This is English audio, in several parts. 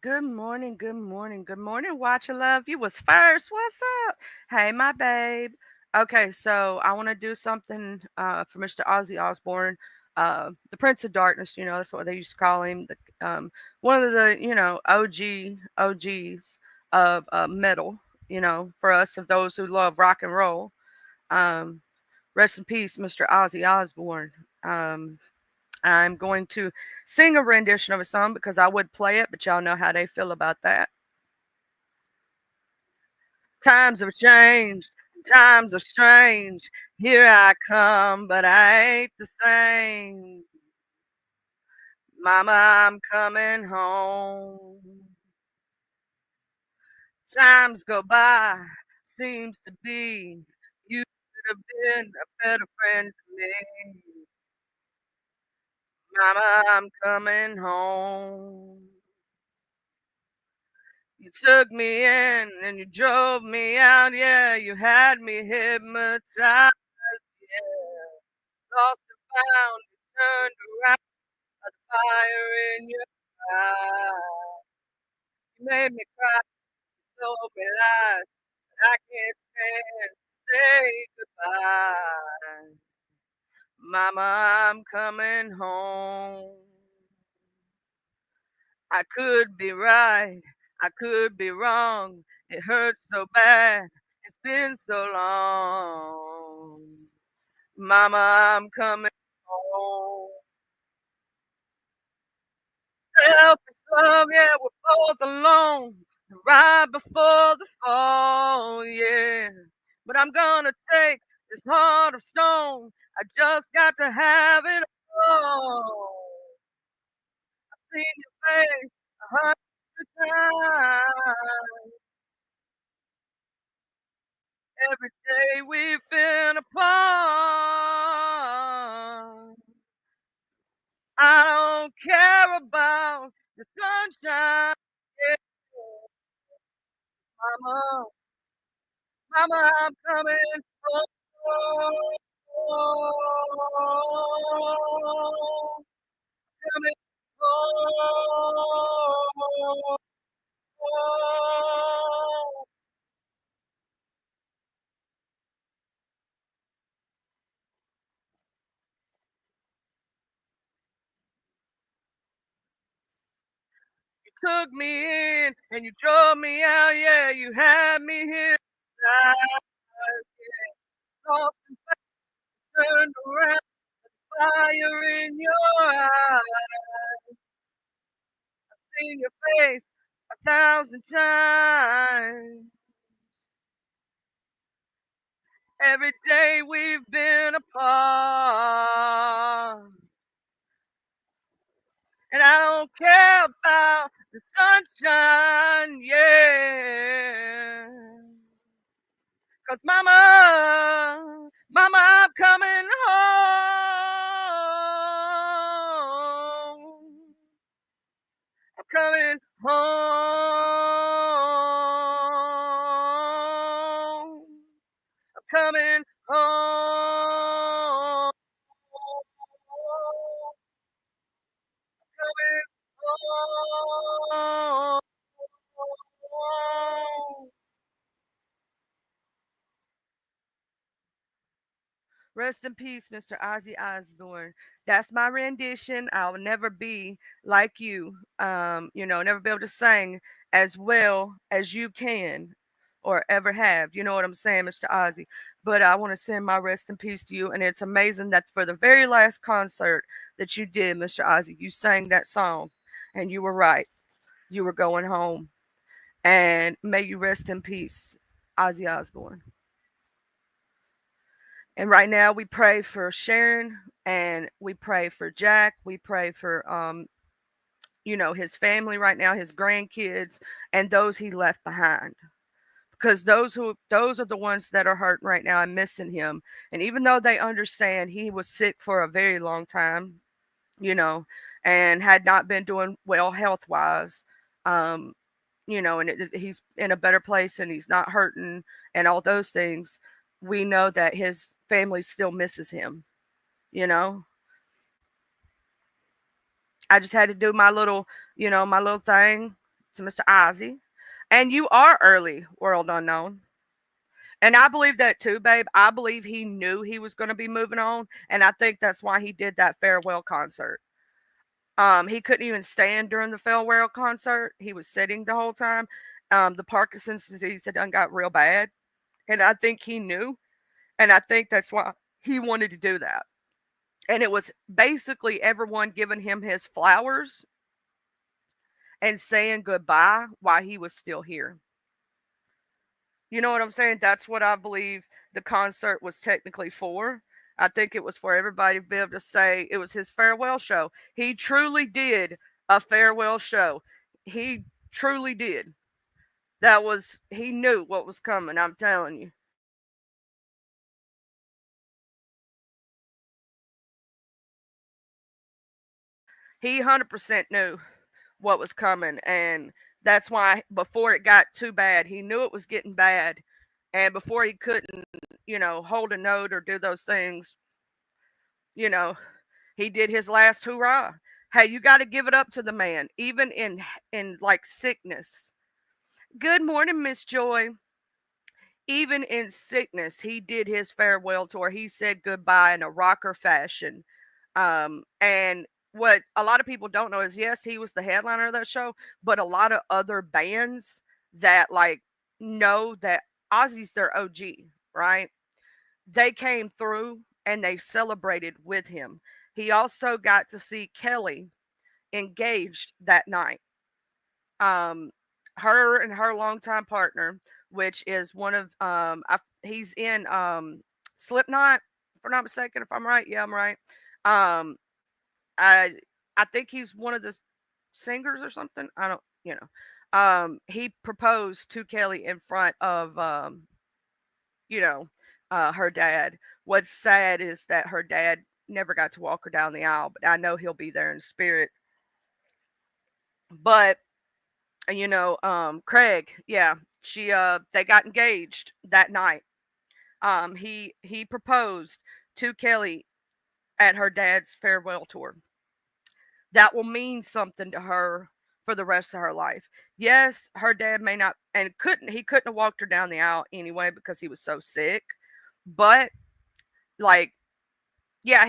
Good morning, good morning, good morning, Watch Your Love. You was first. What's up? Hey, my babe. Okay, so I want to do something for Mr. Ozzy Osbourne, the Prince of Darkness. That's what they used to call him. One of the OGs of metal. For us of those who love rock and roll. Um, Rest in peace, Mr. Ozzy Osbourne. Um, I'm going to sing a rendition of a song because I would play it, but y'all know how they feel about that. Times have changed, times are strange. Here I come, but I ain't the same. Mama, I'm coming home. Times go by, seems to be. You could have been a better friend to me. Mama, I'm coming home. You took me in and you drove me out, yeah, you had me hypnotized, yeah. Lost and found, you turned around, a fire in your eyes. You made me cry, you told me lies, but I can't stand to say goodbye. Mama, I'm coming home. I could be right, I could be wrong. It hurts so bad, it's been so long. Mama, I'm coming home. Selfish love, yeah, we're both alone. Right before the fall, yeah. But I'm gonna take this heart of stone. I just got to have it all. Seen your face 100 times. Every day we've been apart. I don't care about the sunshine. Yeah, mama, mama, I'm coming home. Coming home. You took me in and you drove me out. Yeah, you had me here. Lost and turned around, fire in your eyes. Seen your face 1,000 times. Every day we've been apart. And I don't care about the sunshine, yeah. 'Cause mama, mama, I'm coming home. I'm coming home. I'm coming home. Coming home. Rest in peace, Mr. Ozzy Osbourne. That's my rendition. I'll never be like you. Never be able to sing as well as you can or ever have. You know what I'm saying, Mr. Ozzy? But I want to send my rest in peace to you. And it's amazing that for the very last concert that you did, Mr. Ozzy, you sang that song. And you were right. You were going home. And may you rest in peace, Ozzy Osbourne. And right now we pray for Sharon and we pray for Jack. We pray for his family right now, his grandkids and those he left behind. Because those are the ones that are hurting right now and missing him. And even though they understand he was sick for a very long time, you know, and had not been doing well health wise, um, and he's in a better place and he's not hurting and all those things, we know that his family still misses him, you know. I just had to do my little thing, to Mr. Ozzy. And you are early, World Unknown. And I believe that too, babe. I believe he knew he was going to be moving on. And I think that's why he did that farewell concert. He couldn't even stand during the farewell concert. He was sitting the whole time. The Parkinson's disease had done got real bad. And I think he knew. And I think that's why he wanted to do that. And it was basically everyone giving him his flowers and saying goodbye while he was still here. You know what I'm saying? That's what I believe the concert was technically for. I think it was for everybody to be able to say it was his farewell show. He truly did a farewell show. He truly did. He knew what was coming, I'm telling you. He 100% knew what was coming. And that's why before it got too bad, he knew it was getting bad. And before he couldn't, hold a note or do those things, you know, he did his last hurrah. Hey, you got to give it up to the man, even in like sickness. Good morning, Miss Joy. Even in sickness, he did his farewell tour. He said goodbye in a rocker fashion. And what a lot of people don't know is yes, he was the headliner of that show, but a lot of other bands that like know that Ozzy's their OG, right? They came through and they celebrated with him. He also got to see Kelly engaged that night. Um, her and her longtime partner, which is one of he's in Slipknot, if I'm not mistaken. If I'm right, yeah, I'm right. Um, I I think he's one of the singers or something. I don't, he proposed to Kelly in front of you know, her dad. What's sad is that her dad never got to walk her down the aisle, but I know he'll be there in spirit. But Craig, yeah, they got engaged that night. He proposed to Kelly at her dad's farewell tour. That will mean something to her for the rest of her life. Yes, her dad may not and couldn't have walked her down the aisle anyway because he was so sick. But like, yeah,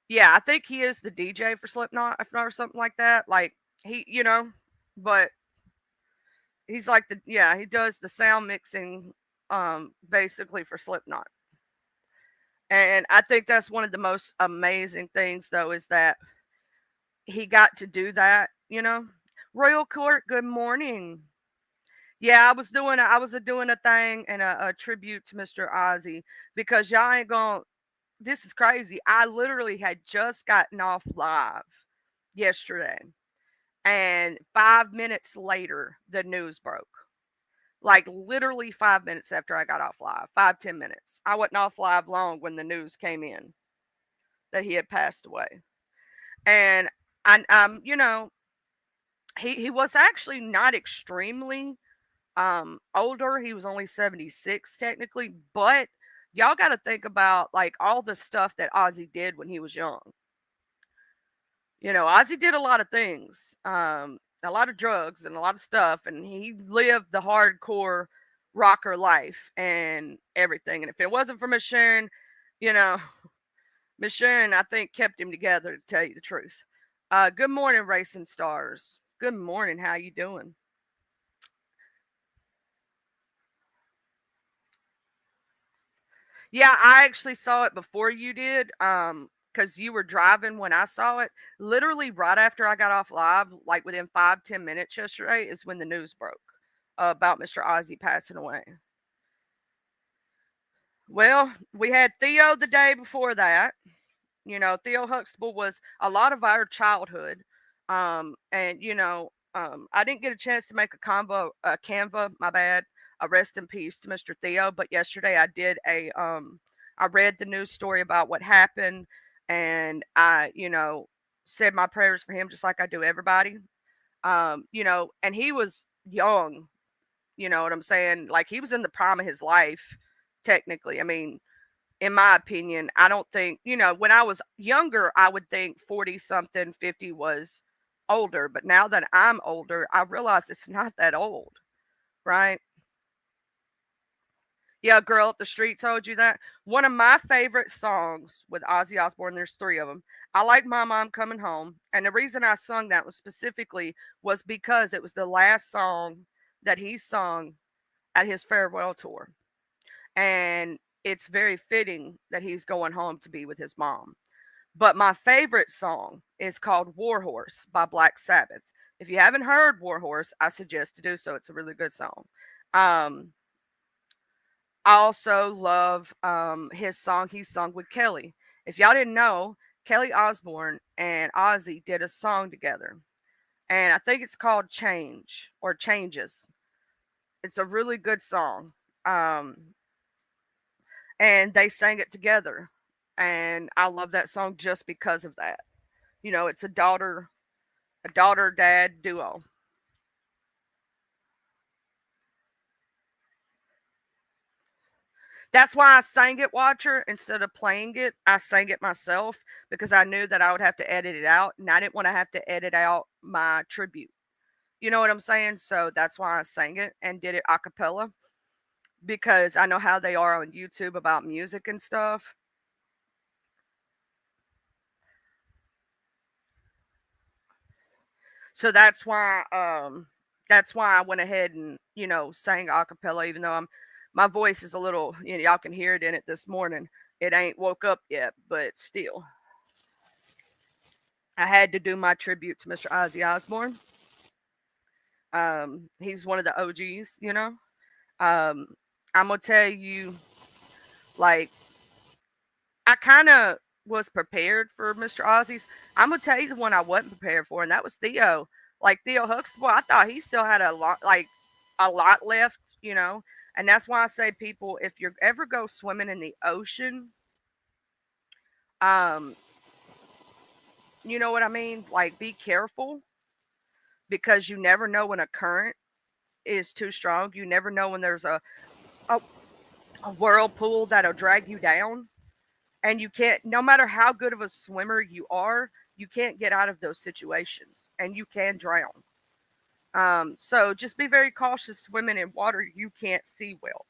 yeah, I think he is the DJ for Slipknot, if not or something like that. Like but he's like he does the sound mixing basically for Slipknot. And I think that's one of the most amazing things though is that he got to do that. Royal Court, good morning. Yeah, I was doing a thing and a tribute to Mr. Ozzy because y'all ain't going this is crazy. I literally had just gotten off live yesterday. And 5 minutes later, the news broke. Like literally 5 minutes after I got off live, 5-10 minutes. I wasn't off live long when the news came in that he had passed away. And he was actually not extremely older. He was only 76 technically, but y'all got to think about like all the stuff that Ozzy did when he was young. Ozzy did a lot of things, a lot of drugs and a lot of stuff, and he lived the hardcore rocker life and everything. And if it wasn't for Miss Sharon, you know, Miss Sharon, I think, kept him together to tell you the truth. Good morning, Racing Stars. Good morning. How you doing? Yeah, I actually saw it before you did. Because you were driving when I saw it. Literally right after I got off live, like within 5-10 minutes yesterday, is when the news broke about Mr. Ozzy passing away. Well, we had Theo the day before that. Theo Huxtable was a lot of our childhood. And I didn't get a chance to make a Canva, my bad. A rest in peace to Mr. Theo. But yesterday I did I read the news story about what happened, and I, said my prayers for him just like I do everybody. And he was young, you know what I'm saying? Like he was in the prime of his life, technically. I mean, in my opinion, I don't think, when I was younger, I would think 40 something, 50 was older, but now that I'm older, I realize it's not that old, right? Yeah, Girl Up the Street told you that. One of my favorite songs with Ozzy Osbourne, there's three of them. I like Mama, I'm Coming Home. And the reason I sung that was specifically was because it was the last song that he sung at his farewell tour. And it's very fitting that he's going home to be with his mom. But my favorite song is called Warhorse by Black Sabbath. If you haven't heard Warhorse, I suggest to do so. It's a really good song. Um, I also love his song he sung with Kelly. If y'all didn't know, Kelly Osbourne and Ozzy did a song together. And I think it's called Change or Changes. It's a really good song. Um, and they sang it together. And I love that song just because of that. You know, it's a daughter dad duo. That's why I sang it, Watcher, instead of playing it. I sang it myself because I knew that I would have to edit it out, and I didn't want to have to edit out my tribute. You know what I'm saying? So that's why I sang it and did it a cappella because I know how they are on YouTube about music and stuff. So that's why I went ahead and, sang a cappella even though my voice is a little, y'all can hear it in it this morning. It ain't woke up yet, but still. I had to do my tribute to Mr. Ozzy Osbourne. He's one of the OGs, you know. Um, I'm gonna tell you, like, I kind of was prepared for Mr. Ozzy's. I'm gonna tell you the one I wasn't prepared for, and that was Theo. Like Theo Huxtable, I thought he still had a lot left, And that's why I say, people, if you ever go swimming in the ocean, um, you know what I mean. Like, be careful because you never know when a current is too strong. You never know when there's a, a whirlpool that'll drag you down. And you can't, no matter how good of a swimmer you are, you can't get out of those situations and you can drown. So just be very cautious swimming in water you can't see well.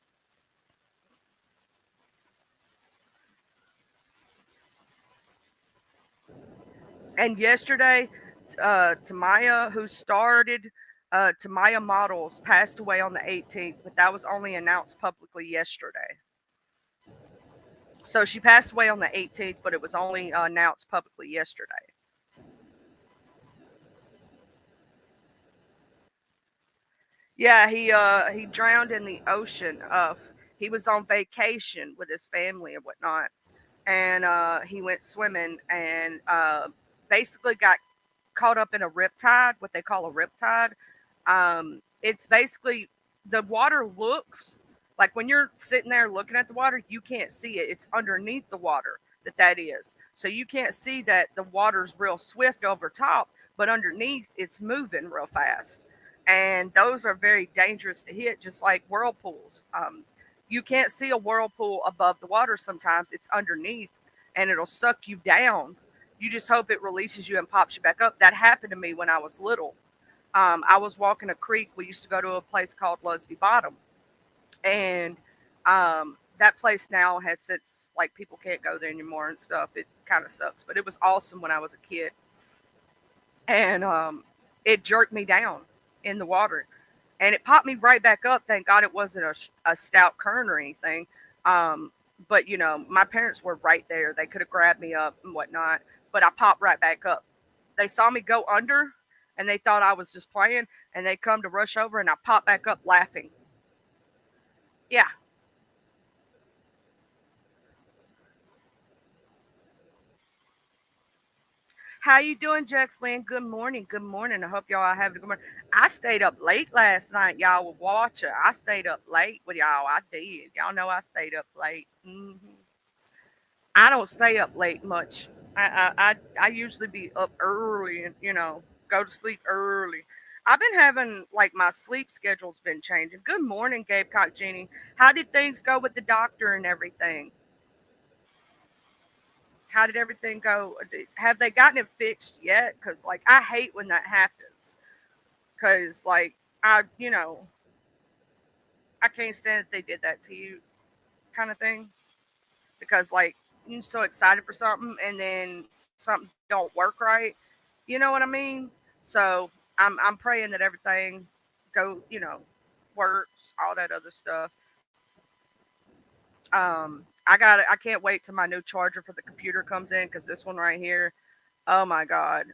And yesterday, Tamaya, who started Tamaya Models, passed away on the 18th, but that was only announced publicly yesterday. So she passed away on the 18th, but it was only announced publicly yesterday. Yeah, he drowned in the ocean. He was on vacation with his family and whatnot, and he went swimming and basically got caught up in a riptide, what they call a riptide. It's basically the water looks like when you're sitting there looking at the water, you can't see it. It's underneath the water that is. So you can't see that the water's real swift over top, but underneath it's moving real fast. And those are very dangerous to hit, just like whirlpools. You can't see a whirlpool above the water sometimes, it's underneath and it'll suck you down. You just hope it releases you and pops you back up. That happened to me when I was little. I was walking a creek. We used to go to a place called Lusby Bottom, and that place now has since, like, people can't go there anymore and stuff. It kind of sucks, but it was awesome when I was a kid, and it jerked me down in the water, and it popped me right back up. Thank God it wasn't a stout current or anything. Um, but my parents were right there. They could have grabbed me up and whatnot, but I popped right back up. They saw me go under, and they thought I was just playing, and they come to rush over, and I popped back up laughing. Yeah. How you doing, Jaxlyn? Good morning. Good morning. I hope y'all are having a good morning. I stayed up late last night. Y'all were watching. I stayed up late with y'all. I did. Y'all know I stayed up late. I don't stay up late much. I usually be up early and go to sleep early. I've been having, like, my sleep schedule's been changing. Good morning, Gabe Cock Jeannie. How did things go with the doctor and everything? how did everything go? Have they gotten it fixed yet? Because like I hate when that happens. Because like I can't stand that they did that to you, kind of thing. Because like you're so excited for something and then something don't work right. You know what I mean? So I'm praying that everything works, all that other stuff. I can't wait till my new charger for the computer comes in because this one right here, oh my god,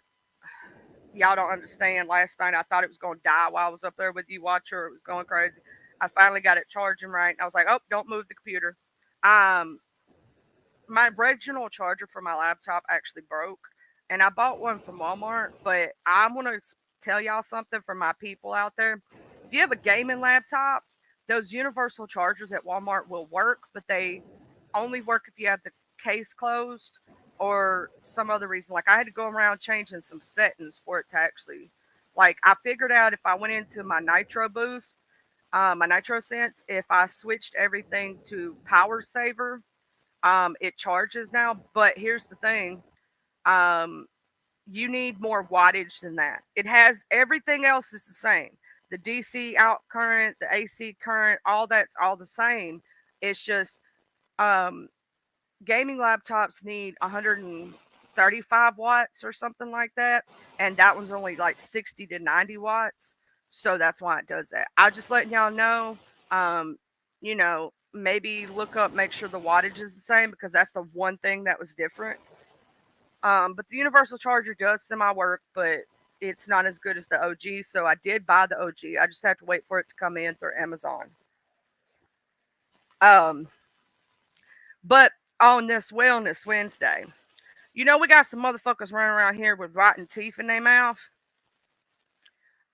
y'all don't understand. Last night I thought it was going to die while I was up there with you, watcher. It was going crazy. I finally got it charging right. And I was like, oh, don't move the computer. Um, my original charger for my laptop actually broke, and I bought one from Walmart. But I'm gonna tell y'all something for my people out there. If you have a gaming laptop, those universal chargers at Walmart will work, but they only work if you have the case closed or some other reason. Like I had to go around changing some settings for it to actually, like I figured out if I went into my Nitro Boost, my Nitro Sense, if I switched everything to Power Saver, it charges now. But here's the thing. Um, you need more wattage than that. It has everything else is the same. The DC out current, the AC current, all that's all the same. It's just um, gaming laptops need 135 watts or something like that, and that one's only like 60 to 90 watts. So that's why it does that. I just letting y'all know. Maybe look up, make sure the wattage is the same because that's the one thing that was different. But the universal charger does semi work, but it's not as good as the OG. So I did buy the OG. I just have to wait for it to come in through Amazon. Um, but on this Wellness Wednesday, we got some motherfuckers running around here with rotten teeth in their mouth.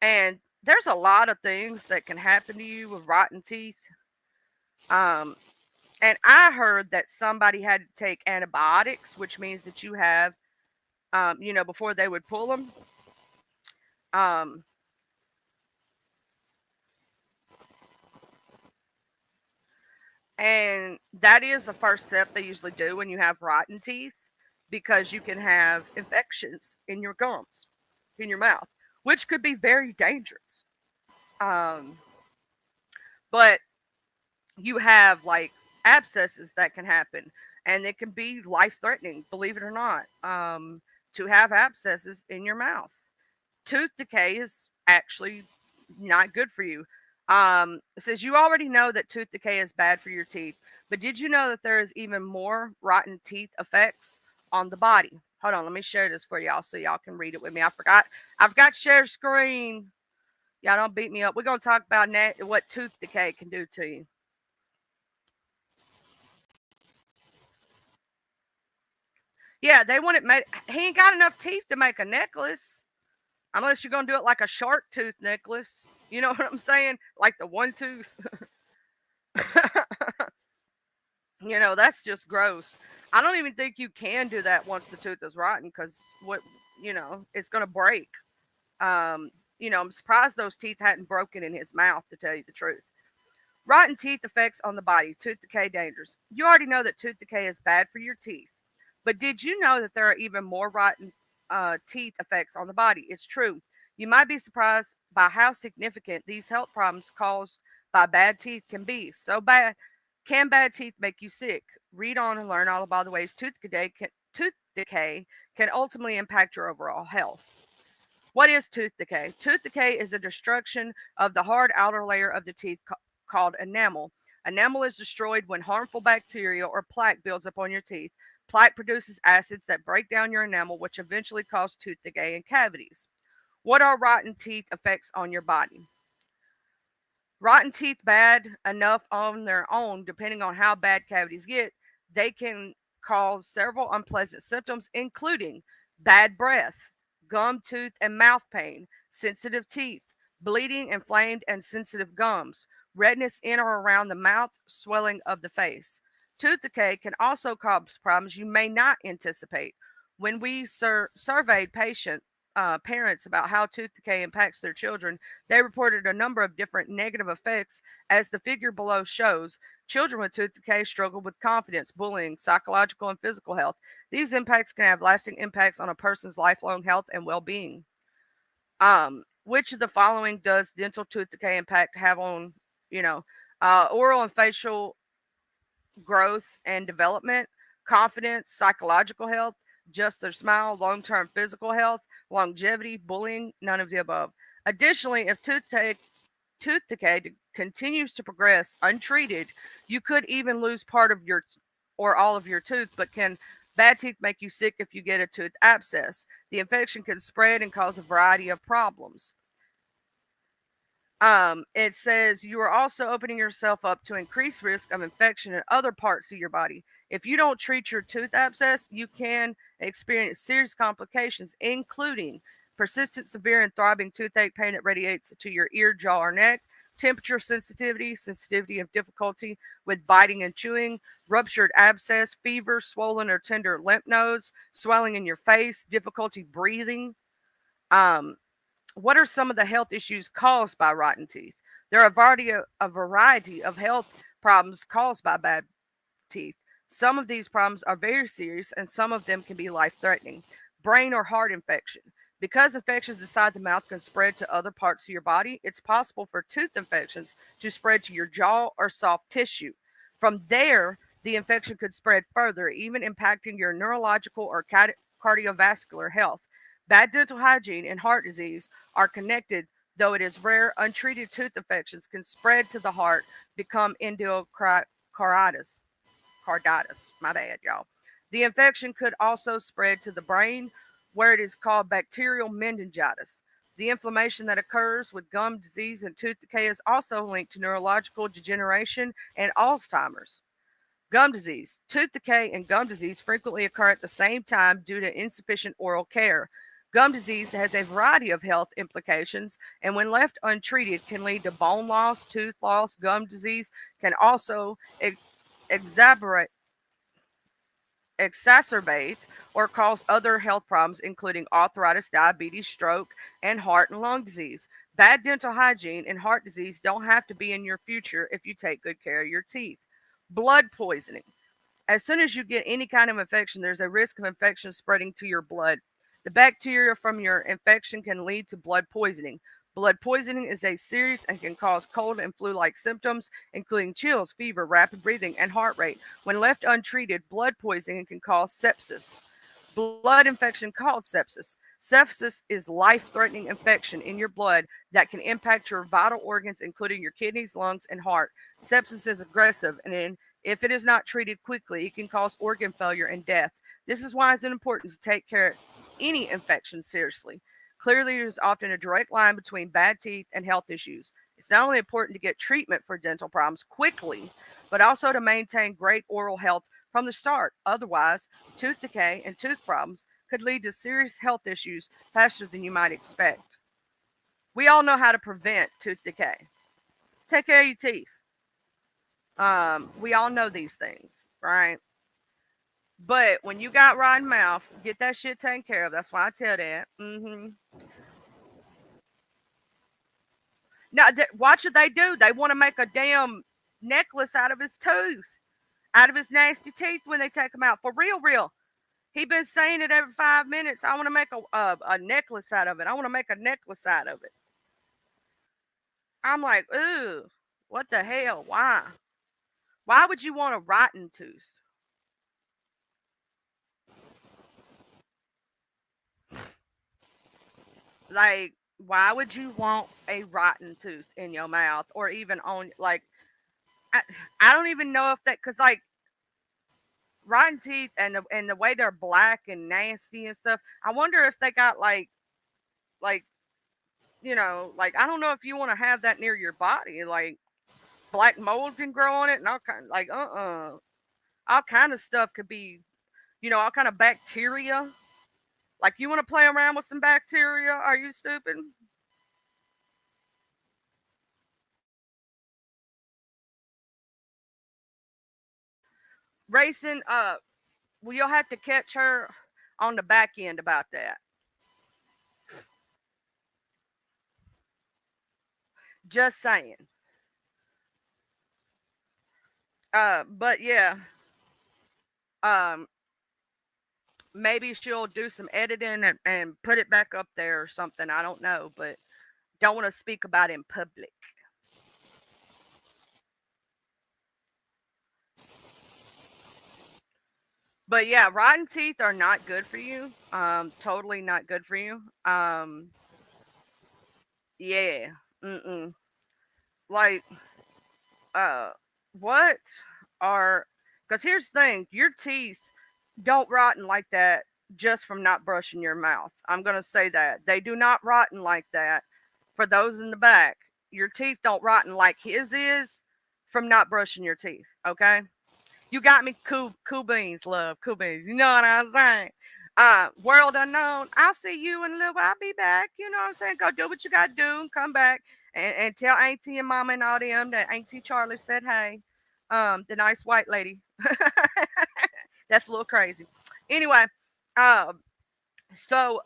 And there's a lot of things that can happen to you with rotten teeth. Um, and I heard that somebody had to take antibiotics, which means that you have, before they would pull them. Um, and that is the first step they usually do when you have rotten teeth because you can have infections in your gums, in your mouth, which could be very dangerous. Um, but you have like abscesses that can happen and it can be life threatening, believe it or not, to have abscesses in your mouth. Tooth decay is actually not good for you. It says you already know that tooth decay is bad for your teeth, but did you know that there is even more rotten teeth effects on the body? Hold on, let me share this for y'all so y'all can read it with me. I've got share screen. Y'all don't beat me up. We're gonna talk about what tooth decay can do to you. Yeah, they want it made. He ain't got enough teeth to make a necklace unless you're gonna do it like a shark tooth necklace. You know what I'm saying? Like the one tooth. That's just gross. I don't even think you can do that once the tooth is rotten because it's gonna break. Um, I'm surprised those teeth hadn't broken in his mouth to tell you the truth. Rotten teeth effects on the body. Tooth decay dangers. You already know that tooth decay is bad for your teeth. But did you know that there are even more rotten teeth effects on the body? It's true. You might be surprised by how significant these health problems caused by bad teeth can be. So bad. Can bad teeth make you sick? Read on and learn all about the ways tooth decay can ultimately impact your overall health. What is tooth decay? Tooth decay is the destruction of the hard outer layer of the teeth called enamel. Enamel is destroyed when harmful bacteria or plaque builds up on your teeth. Plaque produces acids that break down your enamel, which eventually cause tooth decay and cavities. What are rotten teeth effects on your body? Rotten teeth bad enough on their own, depending on how bad cavities get, they can cause several unpleasant symptoms, including bad breath, gum, tooth, and mouth pain, sensitive teeth, bleeding, inflamed, and sensitive gums, redness in or around the mouth, swelling of the face. Tooth decay can also cause problems you may not anticipate. When we surveyed parents about how tooth decay impacts their children, they reported a number of different negative effects, as the figure below shows. Children with tooth decay struggle with confidence, bullying, psychological and physical health. These impacts can have lasting impacts on a person's lifelong health and well-being. Which of the following does dental tooth decay impact have on, you know, oral and facial growth and development, confidence, psychological health, just their smile, long term physical health, longevity, bullying, none of the above. Additionally, if tooth decay continues to progress untreated, you could even lose part of your or all of your tooth, but can bad teeth make you sick if you get a tooth abscess? The infection can spread and cause a variety of problems. It says you are also opening yourself up to increased risk of infection in other parts of your body. If you don't treat your tooth abscess, you can experience serious complications, including persistent, severe, and throbbing toothache pain that radiates to your ear, jaw, or neck, temperature sensitivity, sensitivity of difficulty with biting and chewing, ruptured abscess, fever, swollen or tender lymph nodes, swelling in your face, difficulty breathing. Um, what are some of the health issues caused by rotten teeth? There are a variety of health problems caused by bad teeth. Some of these problems are very serious and some of them can be life threatening. Brain or heart infection. Because infections inside the mouth can spread to other parts of your body, it's possible for tooth infections to spread to your jaw or soft tissue. From there, the infection could spread further, even impacting your neurological or cardiovascular health. Bad dental hygiene and heart disease are connected, though it is rare. Untreated tooth infections can spread to the heart, become endocarditis. Carditis, my bad, y'all. The infection could also spread to the brain, where it is called bacterial meningitis. The inflammation that occurs with gum disease and tooth decay is also linked to neurological degeneration and Alzheimer's. Gum disease. Tooth decay and gum disease frequently occur at the same time due to insufficient oral care. Gum disease has a variety of health implications, and when left untreated, can lead to bone loss, tooth loss. Gum disease can also exacerbate, exacerbate or cause other health problems, including arthritis, diabetes, stroke, and heart and lung disease. Bad dental hygiene and heart disease don't have to be in your future if you take good care of your teeth. Blood poisoning. As soon as you get any kind of infection, there's a risk of infection spreading to your blood. The bacteria from your infection can lead to blood poisoning. Blood poisoning is a serious and can cause cold and flu like symptoms, including chills, fever, rapid breathing, and heart rate. When left untreated, blood poisoning can cause sepsis. Blood infection called sepsis. Sepsis is life threatening infection in your blood that can impact your vital organs, including your kidneys, lungs, and heart. Sepsis is aggressive, and if it is not treated quickly, it can cause organ failure and death. This is why it's important to take care of any infection seriously. Clearly, there's often a direct line between bad teeth and health issues. It's not only important to get treatment for dental problems quickly, but also to maintain great oral health from the start. Otherwise, tooth decay and tooth problems could lead to serious health issues faster than you might expect. We all know how to prevent tooth decay. Take care of your teeth. We all know these things, right? But when you got rotten mouth, get that shit taken care of. That's why I tell that. Now, watch what they do. They want to make a damn necklace out of his tooth, out of his nasty teeth when they take them out. For real, real. He been saying it every 5 minutes. I want to make a necklace out of it. I want to make a necklace out of it. I'm like, ooh, what the hell? Why? Why would you want a rotten tooth? Like, why would you want a rotten tooth in your mouth or even on, like, I, I don't even know if that, because, like, rotten teeth and the way they're black and nasty and stuff, I wonder if they got, like, like, I don't know if you want to have that near your body. Like, black mold can grow on it and all kind, like, all kind of stuff could be, all kind of bacteria. Like, you want to play around with some bacteria? Are you stupid? Racing, well, you'll have to catch her on the back end about that. Just saying. But yeah, um, maybe she'll do some editing and put it back up there or something. I don't know, but don't want to speak about it in public. But yeah, rotten teeth are not good for you. Totally not good for you. Yeah. Mm-mm. Like, uh, what are? Because here's the thing: your teeth don't rotten like that just from not brushing your mouth. I'm gonna say that they do not rotten like that. For those in the back, your teeth don't rotten like his is from not brushing your teeth. Okay. You got me, cool beans, love, cool beans. You know what I'm saying? World unknown. I'll see you in a little while. I'll be back. You know what I'm saying? Go do what you got to do and come back and tell Auntie and Mama and all them that Auntie Charlie said hey. The nice white lady. That's a little crazy. Anyway, um, so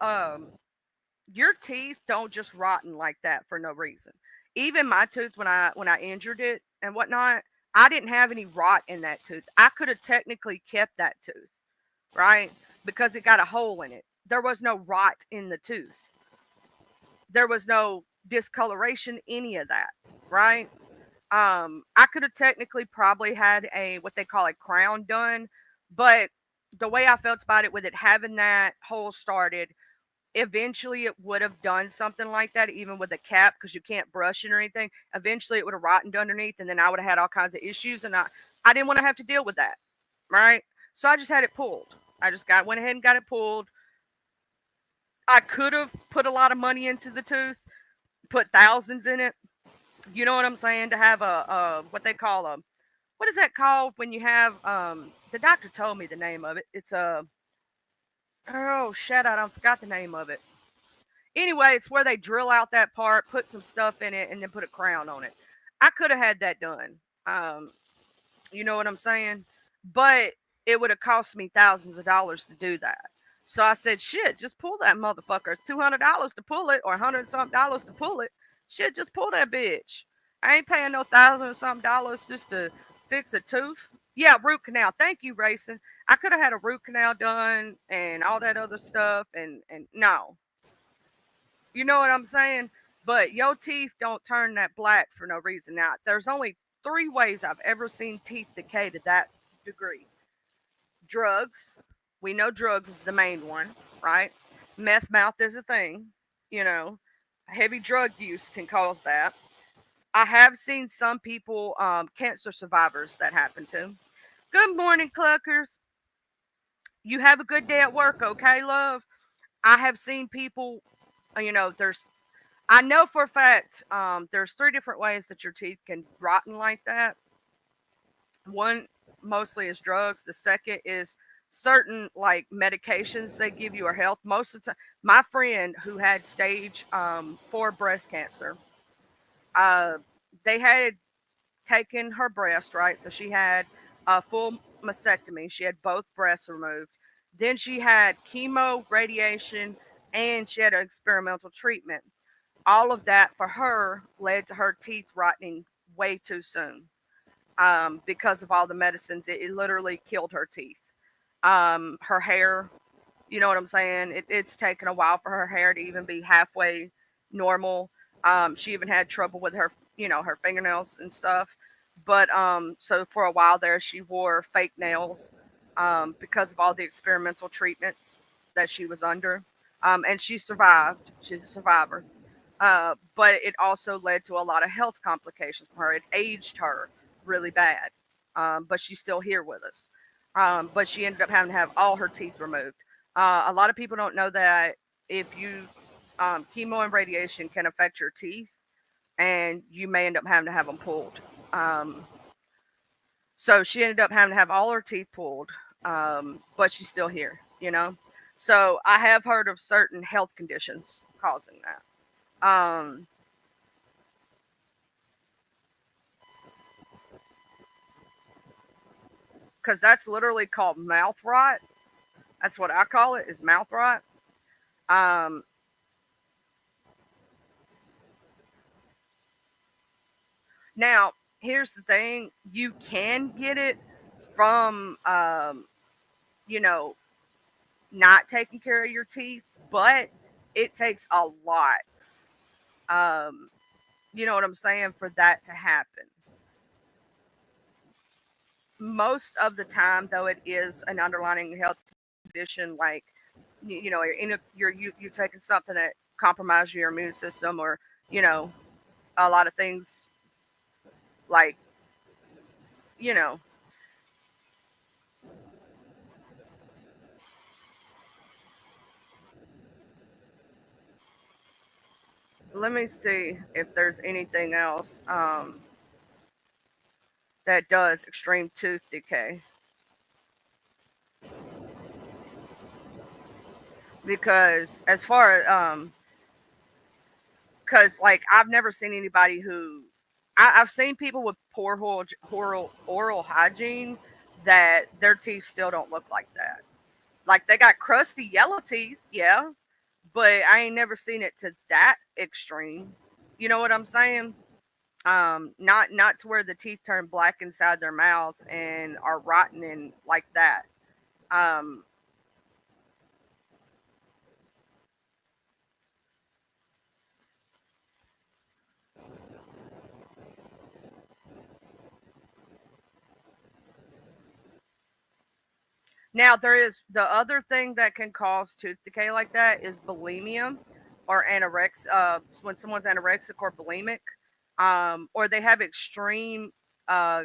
your teeth don't just rotten like that for no reason. Even my tooth when I injured it and whatnot, I didn't have any rot in that tooth. I could have technically kept that tooth, right? Because it got a hole in it. There was no rot in the tooth. There was no discoloration, any of that, right? I could have technically probably had a what they call a crown done, but the way I felt about it with it having that hole started, eventually it would have done something like that, even with a cap, because you can't brush it or anything. Eventually it would have rotted underneath, and then I would have had all kinds of issues, and I didn't want to have to deal with that, right? So I just had it pulled. I just went ahead and got it pulled. I could have put a lot of money into the tooth, put thousands in it. You know what I'm saying? To have a what they call a what is that called when you have the doctor told me the name of it. It's a oh shit, I don't forgot the name of it. Anyway, it's where they drill out that part, put some stuff in it, and then put a crown on it. I could have had that done. Um, you know what I'm saying? But it would have cost me thousands of dollars to do that. So I said, shit, just pull that motherfucker. It's $200 to pull it, or 100 something dollars to pull it. Shit, just pull that bitch. I ain't paying no thousand or something dollars just to fix a tooth. Yeah, root canal. Thank you, Racing. I could have had a root canal done and all that other stuff, and no, you know what I'm saying? But your teeth don't turn that black for no reason. Now, there's only three ways I've ever seen teeth decay to that degree. Drugs. We know drugs is the main one, right? Meth mouth is a thing. You know, heavy drug use can cause that. I have seen some people, cancer survivors, that happen to. Good morning, Cluckers. You have a good day at work, okay, love? I have seen people, there's I know for a fact there's three different ways that your teeth can rotten like that. One mostly is drugs. The second is certain like medications they give you or health. Most of the time, my friend who had stage 4 breast cancer, uh, they had taken her breast, right? So she had a full mastectomy. She had both breasts removed. Then she had chemo, radiation, and she had an experimental treatment. All of that for her led to her teeth rotting way too soon, because of all the medicines. It literally killed her teeth. Her hair, you know what I'm saying? It's taken a while for her hair to even be halfway normal. She even had trouble with her, her fingernails and stuff. But so for a while there, she wore fake nails, because of all the experimental treatments that she was under. And she survived. She's a survivor. But it also led to a lot of health complications for her. It aged her really bad, but she's still here with us. But she ended up having to have all her teeth removed. A lot of people don't know that if you chemo and radiation can affect your teeth, and you may end up having to have them pulled. Um, so she ended up having to have all her teeth pulled, but she's still here. So I have heard of certain health conditions causing that. Because that's literally called mouth rot. That's what I call it, is mouth rot. Um, Now, here's the thing: you can get it from, you know, not taking care of your teeth, but it takes a lot. Um, you know what I'm saying? For that to happen. Most of the time, though, it is an underlying health condition, like you know, you're taking something that compromises your immune system, or you know, a lot of things like you know. Let me see if there's anything else that does extreme tooth decay, because as far as because like I've never seen anybody who I've seen people with poor oral hygiene that their teeth still don't look like that. Like they got crusty yellow teeth, yeah, but I ain't never seen it to that extreme. You know what I'm saying? Not to where the teeth turn black inside their mouth and are rotten and like that. Um, Now there is the other thing that can cause tooth decay like that is bulimia or anorexia. When someone's anorexic or bulimic, or they have extreme uh,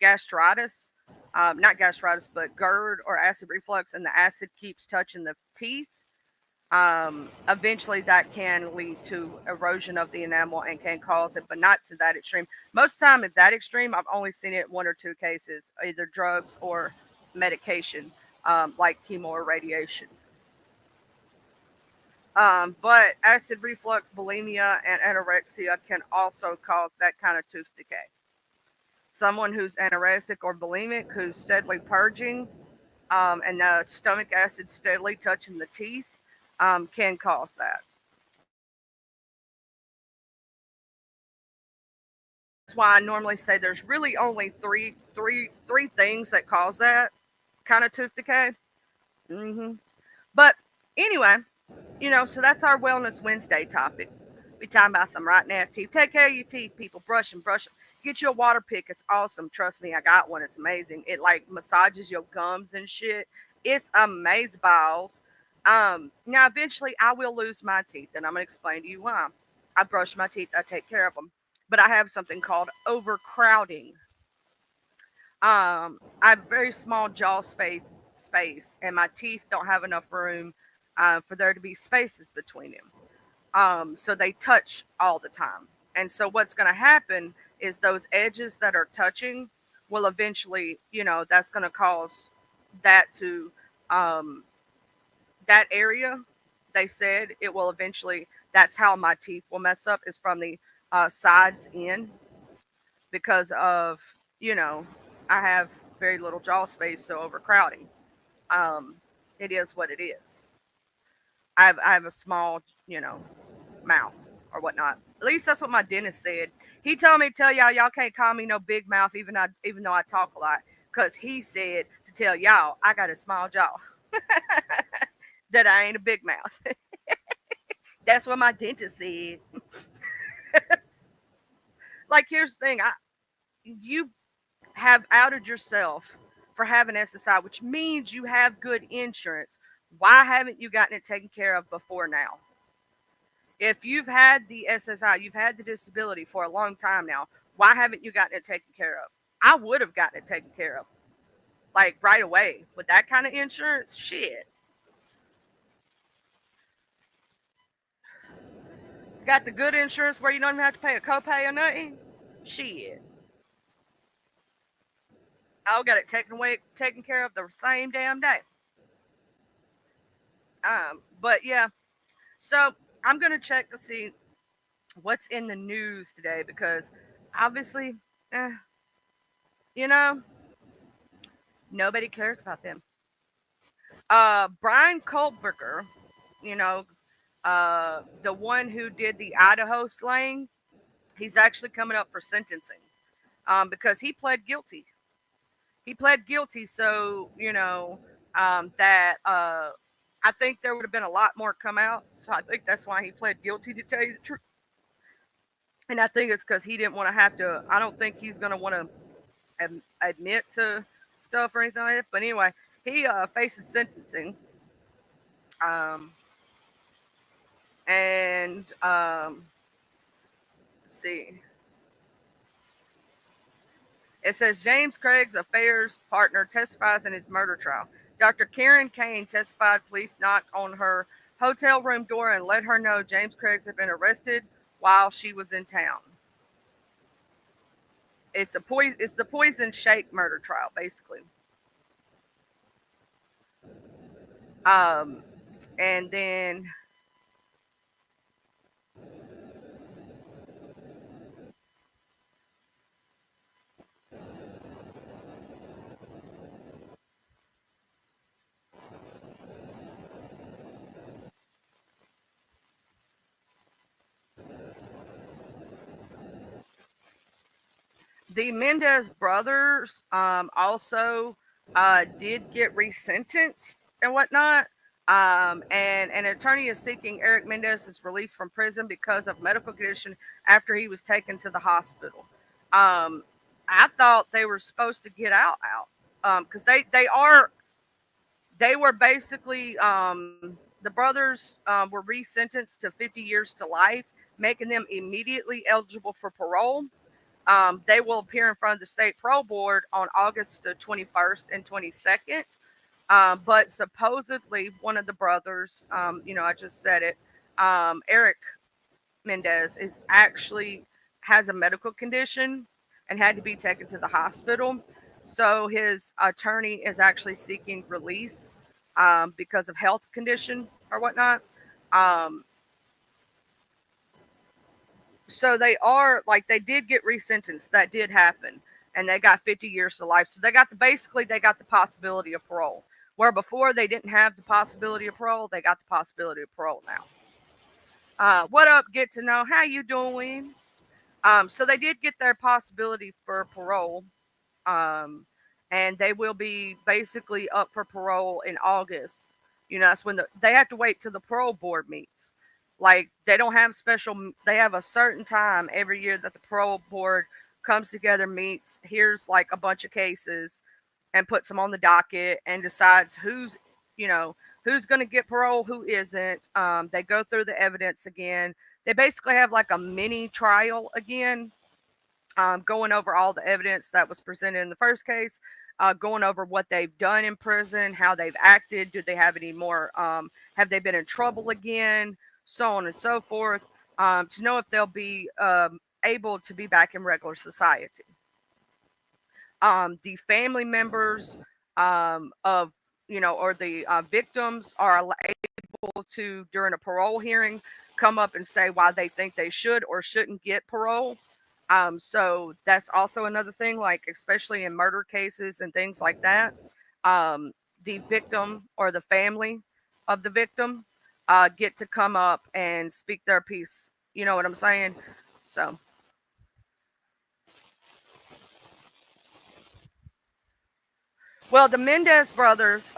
gastritis, not gastritis, but GERD or acid reflux, and the acid keeps touching the teeth. Eventually, that can lead to erosion of the enamel and can cause it, but not to that extreme. Most of the time, at that extreme, I've only seen it in one or two cases, either drugs or medication, like chemo or radiation. But acid reflux, bulimia, and anorexia can also cause that kind of tooth decay. Someone who's anorexic or bulimic, who's steadily purging, and the stomach acid steadily touching the teeth, can cause that. That's why I normally say there's really only three things that cause that kind of tooth decay. But anyway, so that's our Wellness Wednesday topic. We talking about some rotten ass teeth. Take care of your teeth, people. Brush them, brush them. Get you a water pick. It's awesome. Trust me, I got one. It's amazing. It like massages your gums and shit. It's amazing balls. Now eventually I will lose my teeth, and I'm gonna explain to you why. I brush my teeth. I take care of them, but I have something called overcrowding. I have very small jaw space, and my teeth don't have enough room for there to be spaces between them. So they touch all the time. And so what's going to happen is those edges that are touching will eventually, that's going to cause that to um, that area. They said it will eventually. That's how my teeth will mess up is from the sides in because of you know I have very little jaw space, so overcrowding. Um, it is what it is. I have a small mouth or whatnot. At least that's what my dentist said. He told me to tell y'all can't call me no big mouth even though I talk a lot, because he said to tell y'all I got a small jaw. That I ain't a big mouth. That's what my dentist said. Like here's the thing, you have outed yourself for having SSI, which means you have good insurance. Why haven't you gotten it taken care of before now? If you've had the SSI, you've had the disability for a long time now, why haven't you gotten it taken care of? I would have gotten it taken care of like right away with that kind of insurance. Shit. Got the good insurance where you don't even have to pay a copay or nothing. Shit. I got it taken care of the same damn day. But yeah, so I'm gonna check to see what's in the news today because obviously, eh, you know, nobody cares about them. Brian Kohlberger, you know, the one who did the Idaho slaying, he's actually coming up for sentencing. because he pled guilty. He pled guilty, so that I think there would have been a lot more come out. So I think that's why he pled guilty, to tell you the truth. And I think it's because he didn't want to have to. I don't think he's going to want to admit to stuff or anything like that. But anyway, he faces sentencing. Um, and let's see. It says James Craig's affairs partner testifies in his murder trial. Dr. Karen Kane testified police knocked on her hotel room door and let her know James Craig's had been arrested while she was in town. It's the poison shake murder trial, basically. Um, and then the Mendez brothers also did get resentenced and whatnot. And an attorney is seeking Eric Mendez's release from prison because of medical condition after he was taken to the hospital. Um, I thought they were supposed to get out because they were basically the brothers were resentenced to 50 years to life, making them immediately eligible for parole. They will appear in front of the state parole board on August the 21st and 22nd. But supposedly one of the brothers, I just said it, Eric Mendez is actually has a medical condition and had to be taken to the hospital. So his attorney is actually seeking release because of health condition or whatnot. Um, so they are like they did get resentenced. That did happen, and they got 50 years to life. So they got they got the possibility of parole. Where before they didn't have the possibility of parole, they got the possibility of parole now. What up? Get to know how you doing. So they did get their possibility for parole, um, and they will be basically up for parole in August. That's when they have to wait till the parole board meets. Like they don't have special. They have a certain time every year that the parole board comes together, meets, hears like a bunch of cases, and puts them on the docket and decides you know, who's going to get parole, who isn't. They go through the evidence again. They basically have like a mini trial again, going over all the evidence that was presented in the first case, going over what they've done in prison, how they've acted, do they have any more, have they been in trouble again, so on and so forth, to know if they'll be able to be back in regular society. The family members of or the victims are able to during a parole hearing come up and say why they think they should or shouldn't get parole. So that's also another thing, like especially in murder cases and things like that. The victim or the family of the victim get to come up and speak their piece. You know what I'm saying? So, well, the Mendez brothers,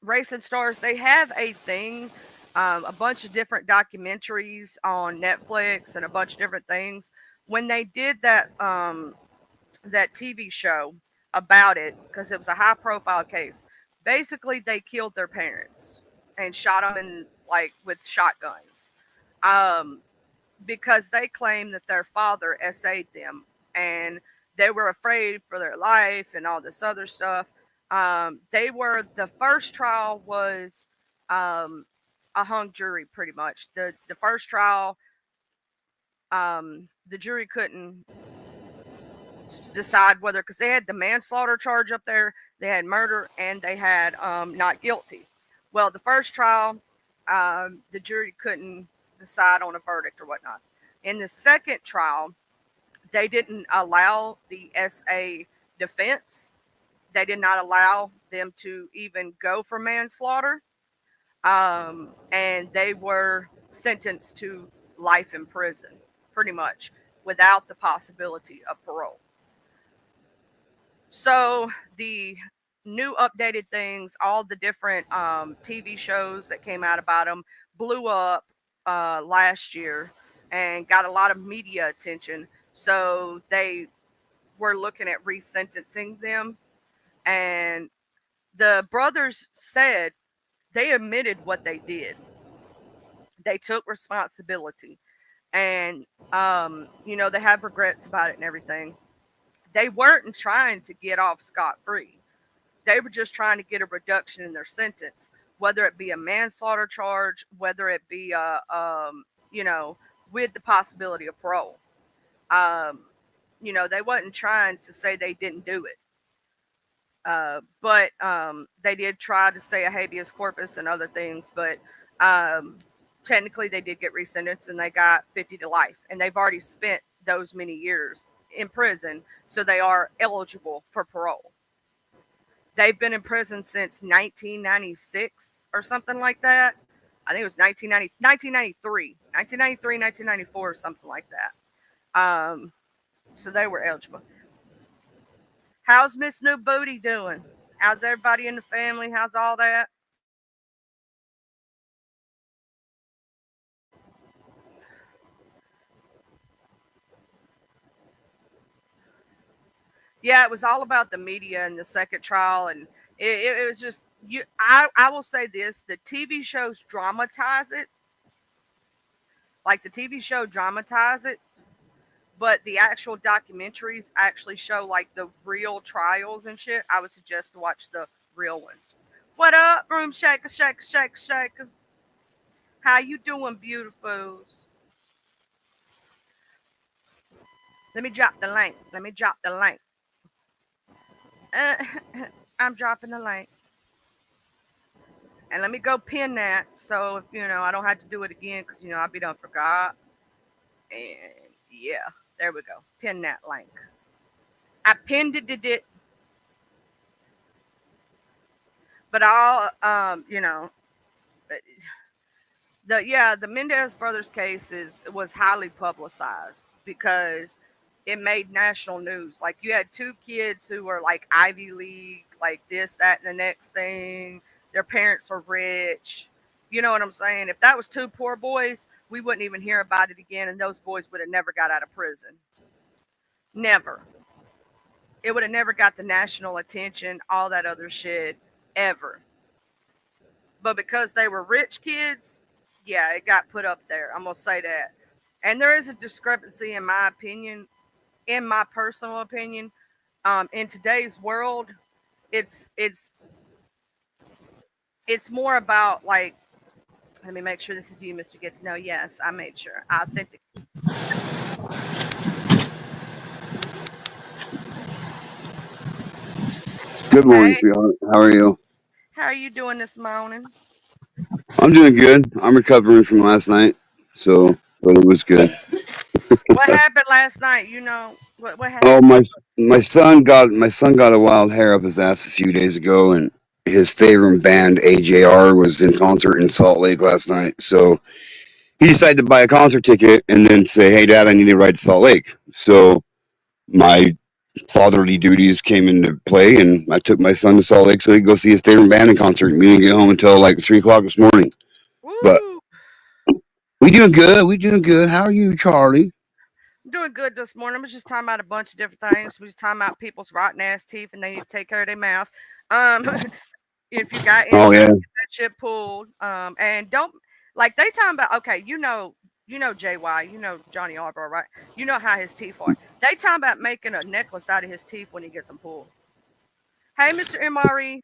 Racing Stars, they have a thing, a bunch of different documentaries on Netflix and a bunch of different things. When they did that TV show about it, because it was a high profile case, basically they killed their parents and shot them in like with shotguns, um, because they claimed that their father SA'd them and they were afraid for their life and all this other stuff. They were the first trial was um, a hung jury, pretty much. The first trial, the jury couldn't decide whether, because they had the manslaughter charge up there, they had murder, and they had not guilty. Well, the first trial, the jury couldn't decide on a verdict or whatnot. In the second trial, they didn't allow the SA defense. They did not allow them to even go for manslaughter. And they were sentenced to life in prison, pretty much, without the possibility of parole. So the new updated things, all the different TV shows that came out about him, blew up last year and got a lot of media attention. So they were looking at resentencing them, and the brothers said they admitted what they did. They took responsibility, and they have regrets about it and everything. They weren't trying to get off scot free. They were just trying to get a reduction in their sentence, whether it be a manslaughter charge, whether it be you know, with the possibility of parole. Um, they wasn't trying to say they didn't do it, but they did try to say a habeas corpus and other things. But um, technically, they did get resentenced and they got 50 to life, and they've already spent those many years in prison, so they are eligible for parole. They've been in prison since 1996 or something like that. I think it was 1993, 1994, or something like that. So they were eligible. How's Miss New Booty doing? How's everybody in the family? How's all that? Yeah, it was all about the media and the second trial, and it was just you. I will say this: the TV shows dramatize it, like the TV show dramatize it, but the actual documentaries actually show like the real trials and shit. I would suggest to watch the real ones. What up, room shaker, shaker, shaker, shaker? How you doing, beautifuls? Let me drop the link. Let me drop the link. Uh, I'm dropping the link. And let me go pin that so if I don't have to do it again because I'll be done forgot. And yeah, there we go. Pin that link. I pinned it, but I'll the Mendez brothers case was highly publicized because it made national news. Like you had two kids who were like Ivy League, like this, that, and the next thing. Their parents were rich. You know what I'm saying? If that was two poor boys, we wouldn't even hear about it again, and those boys would have never got out of prison. Never. It would have never got the national attention, all that other shit, ever. But because they were rich kids, yeah, it got put up there. I'm gonna say that. And there is a discrepancy in my opinion, in my personal opinion. In today's world, it's it's it's more about like, let me make sure this is you, Mr. Get to Know. Yes, I made sure. Authentic. Good morning, Hey, sweetheart. How are you? how are you doing this morning? I'm doing good. I'm recovering from last night, but it was good. What happened last night? What Oh, happened? my son got a wild hair up his ass a few days ago, and his favorite band AJR was in concert in Salt Lake last night. So he decided to buy a concert ticket and then say, "Hey, Dad, I need to ride to Salt Lake." So my fatherly duties came into play, and I took my son to Salt Lake so he could go see his favorite band in concert. We didn't get home until like 3 o'clock this morning. But Woo! we doing good. We doing good. How are you, Charlie? I'm doing good this morning. I was just talking about a bunch of different things. We was talking about people's rotten ass teeth and they need to take care of their mouth. Um, if you got Oh insurance, yeah. get that shit pulled. And don't like they talking about. Okay, JY, Johnny Arbor, right? You know how his teeth are. They talking about making a necklace out of his teeth when he gets them pulled. Hey, Mr. MRE.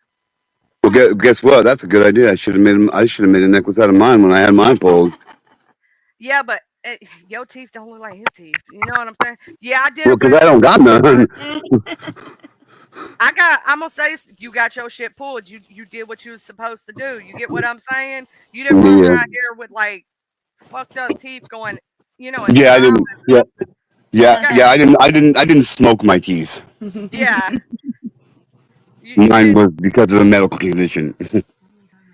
Well, guess what? That's a good idea. I should have made a necklace out of mine when I had mine pulled. Yeah, but your teeth don't look like his teeth. You know what I'm saying? Yeah, I did a Well, because I video. don't got none. I'm gonna say you got your shit pulled. You did what you was supposed to do. You get what I'm saying? You didn't run Yeah. around here with like fucked up teeth going, and Yeah, I didn't. smiling. Yeah. Yeah. Okay. Yeah. I didn't smoke my teeth. Yeah. You Mine didn't. was because of a medical condition.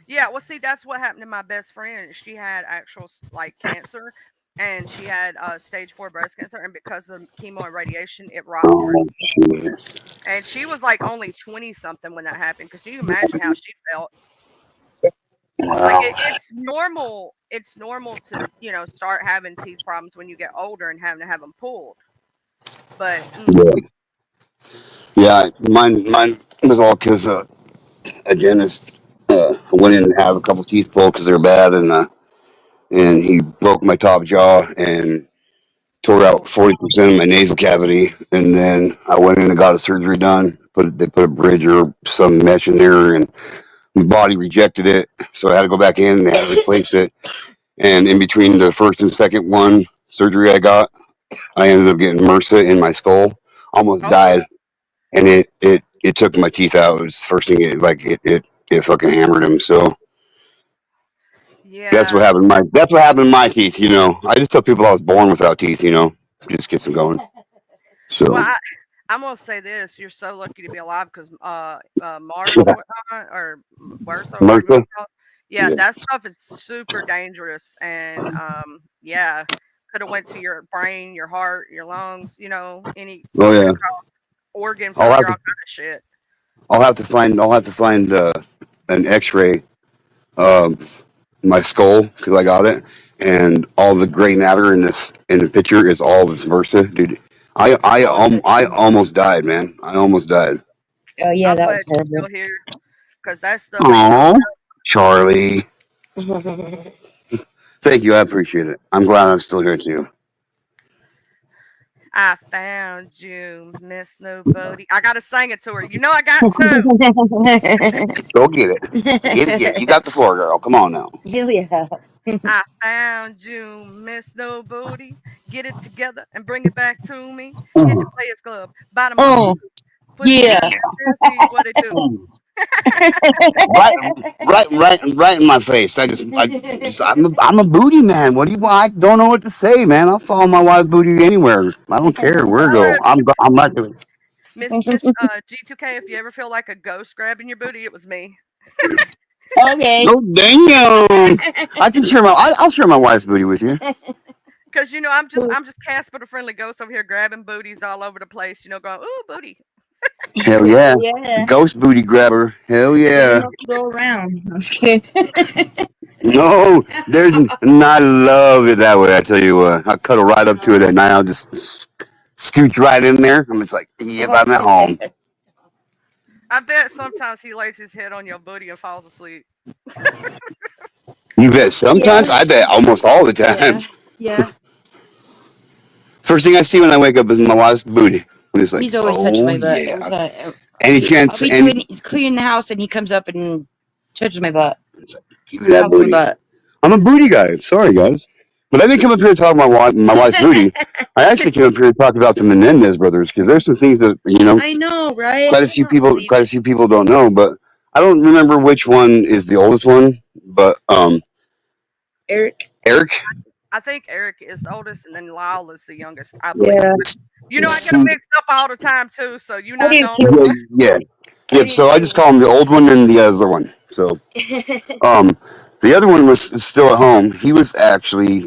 Yeah. Well, see, that's what happened to my best friend. She had actual like cancer, and she had stage 4 breast cancer, and because of chemo and radiation, it robbed her. Oh, shit. And she was like only 20 something when that happened. Because you imagine how she felt. Like Wow. it's normal. It's normal to start having teeth problems when you get older and having to have them pulled. But Yeah. Yeah, mine was all because a dentist went in and had a couple teeth pulled because they're bad, and he broke my top jaw and tore out oh 40% of my nasal cavity, and then I went in and got a surgery done. They put a bridge or some mesh in there, and my body rejected it, so I had to go back in and they had to replace it. And in between the first and second one surgery I got, I ended up getting MRSA in my skull. Almost oh died, and it took my teeth out. It was the first thing it fucking hammered him. So yeah. that's what happened to my teeth. I just tell people I was born without teeth. Just gets them going. Well, So I'm gonna say this: you're so lucky to be alive because Mars or whatnot, or MRSA, or whatever you MRSA. want to call it. Yeah, Yeah. that stuff is super dangerous, and yeah, could have went to your brain, your heart, your lungs. Any Oh could yeah. have caused organ I'll failure, have all to kind of shit. I'll have to find an X-ray of my skull because I got it, and all the gray matter in the picture is all this MRSA, dude. I almost died, man. I almost died. Oh yeah, I'm that glad was you're horrible. still here because that stuff ain't no. Oh, Charlie. Thank you. I appreciate it. I'm glad I'm still here too. I found you, Miss Nobody. I gotta sing it to her. I got to. Go get it. Get it. You got the floor, girl. Come on now. Hell yeah. I found you, Miss Nobody. Get it together and bring it back to me. Hit the Players Club. Bottom up. Oh Put it yeah. down and see what it do. Right, right in my face. I'm a booty man. What do you want? I don't know what to say, man. I'll follow my wife's booty anywhere. I don't care where it Tell her, go. I'm right there. Miss G2K, if you ever feel like a ghost grabbing your booty, it was me. Okay. Oh damn! I can share I'll share my wife's booty with you. Cause I'm just Casper the Friendly Ghost over here grabbing booties all over the place. Going, ooh, booty. Hell yeah, Yeah. ghost booty grabber. Hell There's yeah. enough to go around. I'm just kidding. No, there's not love it that way. I tell you what, I cuddle right up to it at night. I'll just scooch right in there. I'm just like, yep, I'm at home. I bet sometimes he lays his head on your booty and falls asleep. You bet. Yeah. Sometimes I bet almost all the Yeah. time. Yeah. First thing I see when I wake up is my wife's booty. I'm just like, He's always touching oh my butt yeah. every time. Any I'll chance? be Any cleaning the house and he comes up and touches my butt. give me that Pumps my booty. butt. I'm a booty guy. Sorry guys, but I didn't come up here to talk about my wife's booty. I actually came up here to talk about the Menendez brothers because there's some things that I know, right? quite a few people don't know, but I don't remember which one is the oldest one. But Eric. Eric, I think Eric is the oldest, and then Lyle is the youngest, I believe. Yeah. I get them mixed up all the time too. So you're I not do the only too. yeah, one. yeah, I yep. do So I just call him the old one and the other one. So um, the other one was still at home. He was actually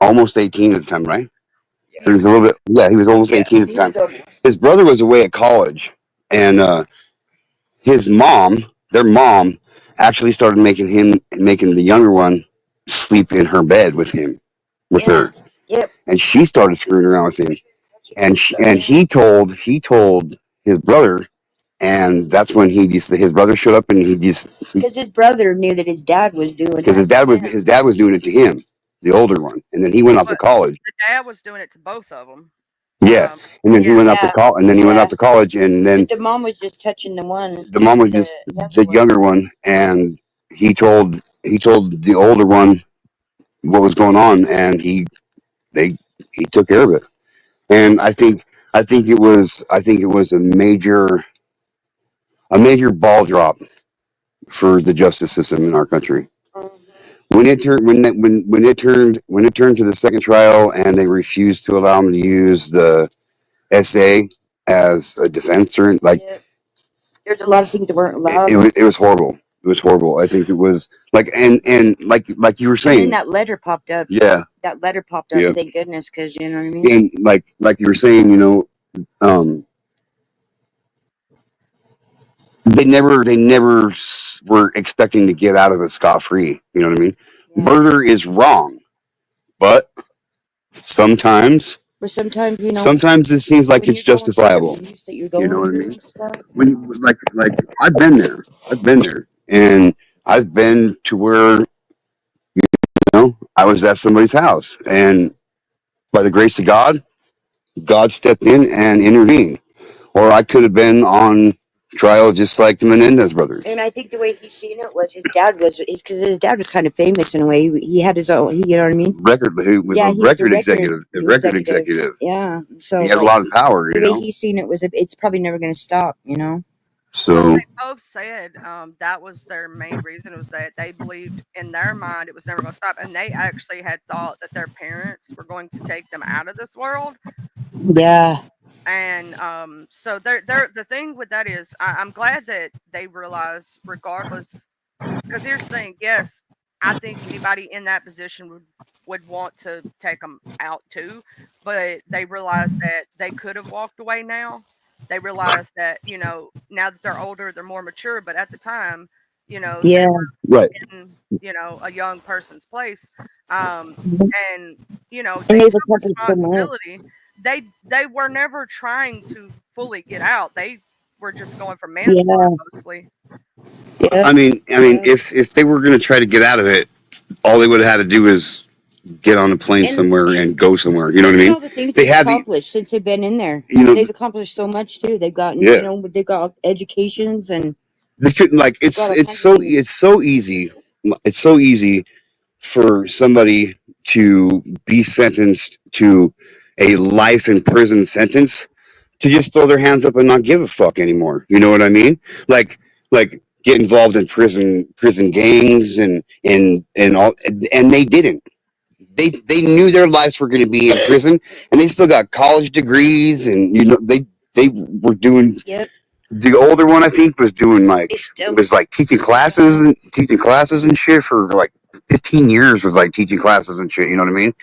almost 18 at the time, right? He Yeah. was a little bit. Yeah, he was almost 18 at the time. His brother was away at college, and his mom, their mom, actually started making the younger one sleep in her bed with him, with her, Yep. and she started screwing around with him, and he told his brother, and that's when his brother showed up, and Because his brother knew that his dad was doing because that. his dad was doing it to him, the older one, and then he went off to But college. the dad was doing it to both of them. Yeah, and then he Yeah. went off to college, and then he went off to college, and then But the mom was just touching the one. the mom was just the younger one, and he told the older one what was going on, and they he took care of it. And I think it was a major ball drop for the justice system in our country. When it turned to the second trial, and they refused to allow him to use the SA as a defense, like There's a lot of things that weren't it, allowed. it was horrible. was horrible. I think it was like, and like you were And saying, then that letter popped up. yeah, That letter popped up. yeah, Thank goodness, because you know what I mean. and like you were saying, you know, they never were expecting to get out of it scot free. You know what I mean? Yeah. Murder is wrong, but sometimes But sometimes, you know, sometimes it seems like when it's you're going through the justifiable. abuse that you're You know going what I through mean? and stuff. When like I've been there. I've been there, and I've been to where, you know, I was at somebody's house, and by the grace of God, God stepped in and intervened. Or I could have been on trial just like the Menendez brothers. And I think the way he's seen it was his dad was because his dad was kind of famous in a way. He had his own, you know what I mean? He was Yeah, a he was a record executive. A record executive. Yeah, so He had a like lot of power, the you way know. he's seen it was it's probably never going to stop, you know. Well, So they both said that was their main reason, was that they believed in their mind it was never going to stop, and they actually had thought that their parents were going to take them out of this world. Yeah. And so they're the thing with that is I'm glad that they realize, regardless, because here's the thing. Yes, I think anybody in that position would want to take them out too, but they realize that they could have walked away now. They realize that, you know, now that they're older, they're more mature, but at the time, you know, they Yeah. were right, in, you know, a young person's place. And, you know, And they they've took accomplished so much. responsibility. They were never trying to fully get out. They were just going for manslaughter mostly. Yeah. I mean, if they were going to try to get out of it, all they would have had to do is get on a plane And- somewhere and go somewhere. You know what I Look at mean? all the things They they've had the, accomplished since they've been in there. you know, They've accomplished so much too. They've gotten, Yeah. you know, they've got educations and they couldn't like got all kinds it's of so things. it's so easy. It's so easy for somebody to be sentenced to a life in prison sentence to just throw their hands up and not give a fuck anymore. You know what I mean? Like get involved in prison gangs and all, and they didn't. They knew their lives were going to be in prison, and they still got college degrees, and you know they were doing. Yep. The older one, I think, was doing like They still was like teaching classes and shit for like 15 years. Was like teaching classes and shit. You know what I mean?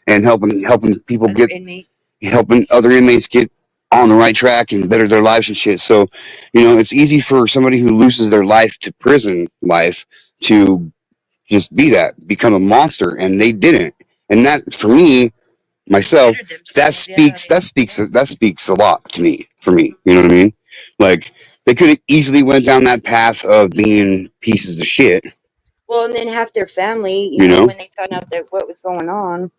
And helping people other get inmates. helping other inmates get on the right track and better their lives and shit. So, you know, it's easy for somebody who loses their life to prison life to just become a monster, and they didn't. And that, for me, myself, that speaks a lot to me. For me, you know what I mean? Like they could have easily went down that path of being pieces of shit. Well, and then half their family, You know? when they found out that what was going on,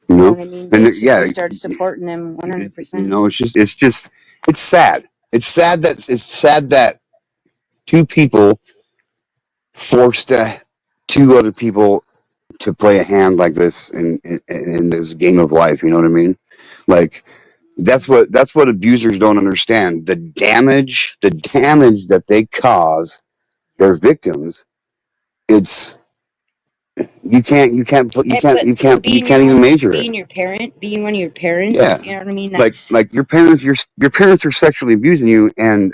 You you know know, what I mean? and They yeah, started supporting them 100%. you know, it's sad. It's sad that two people forced two other people to play a hand like this in this game of life. You know what I mean? Like that's what abusers don't understand. The damage that they cause their victims. It's you can't even measure it. Being your parent, being one of your parents, Yeah. you know what I mean? Like your parents are sexually abusing you, and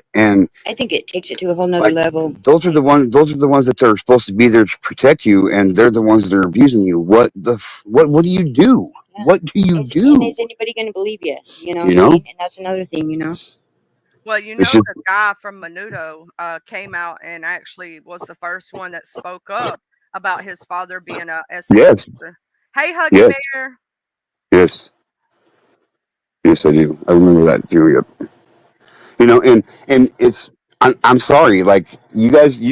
I think it takes it to a whole nother like, level. those are the ones that are supposed to be there to protect you, and they're the ones that are abusing you. What do you do? Yeah. What do you And do? is anybody going to believe you? You know You what I know? mean? And that's another thing, you know? Well, you know, It's just- the guy from Menudo came out and actually was the first one that spoke up about his father being a SA Yes. officer. Hey, Huggy Yes. Bear. Yes, I do. I remember that too. Yep. You know, and it's I'm sorry, like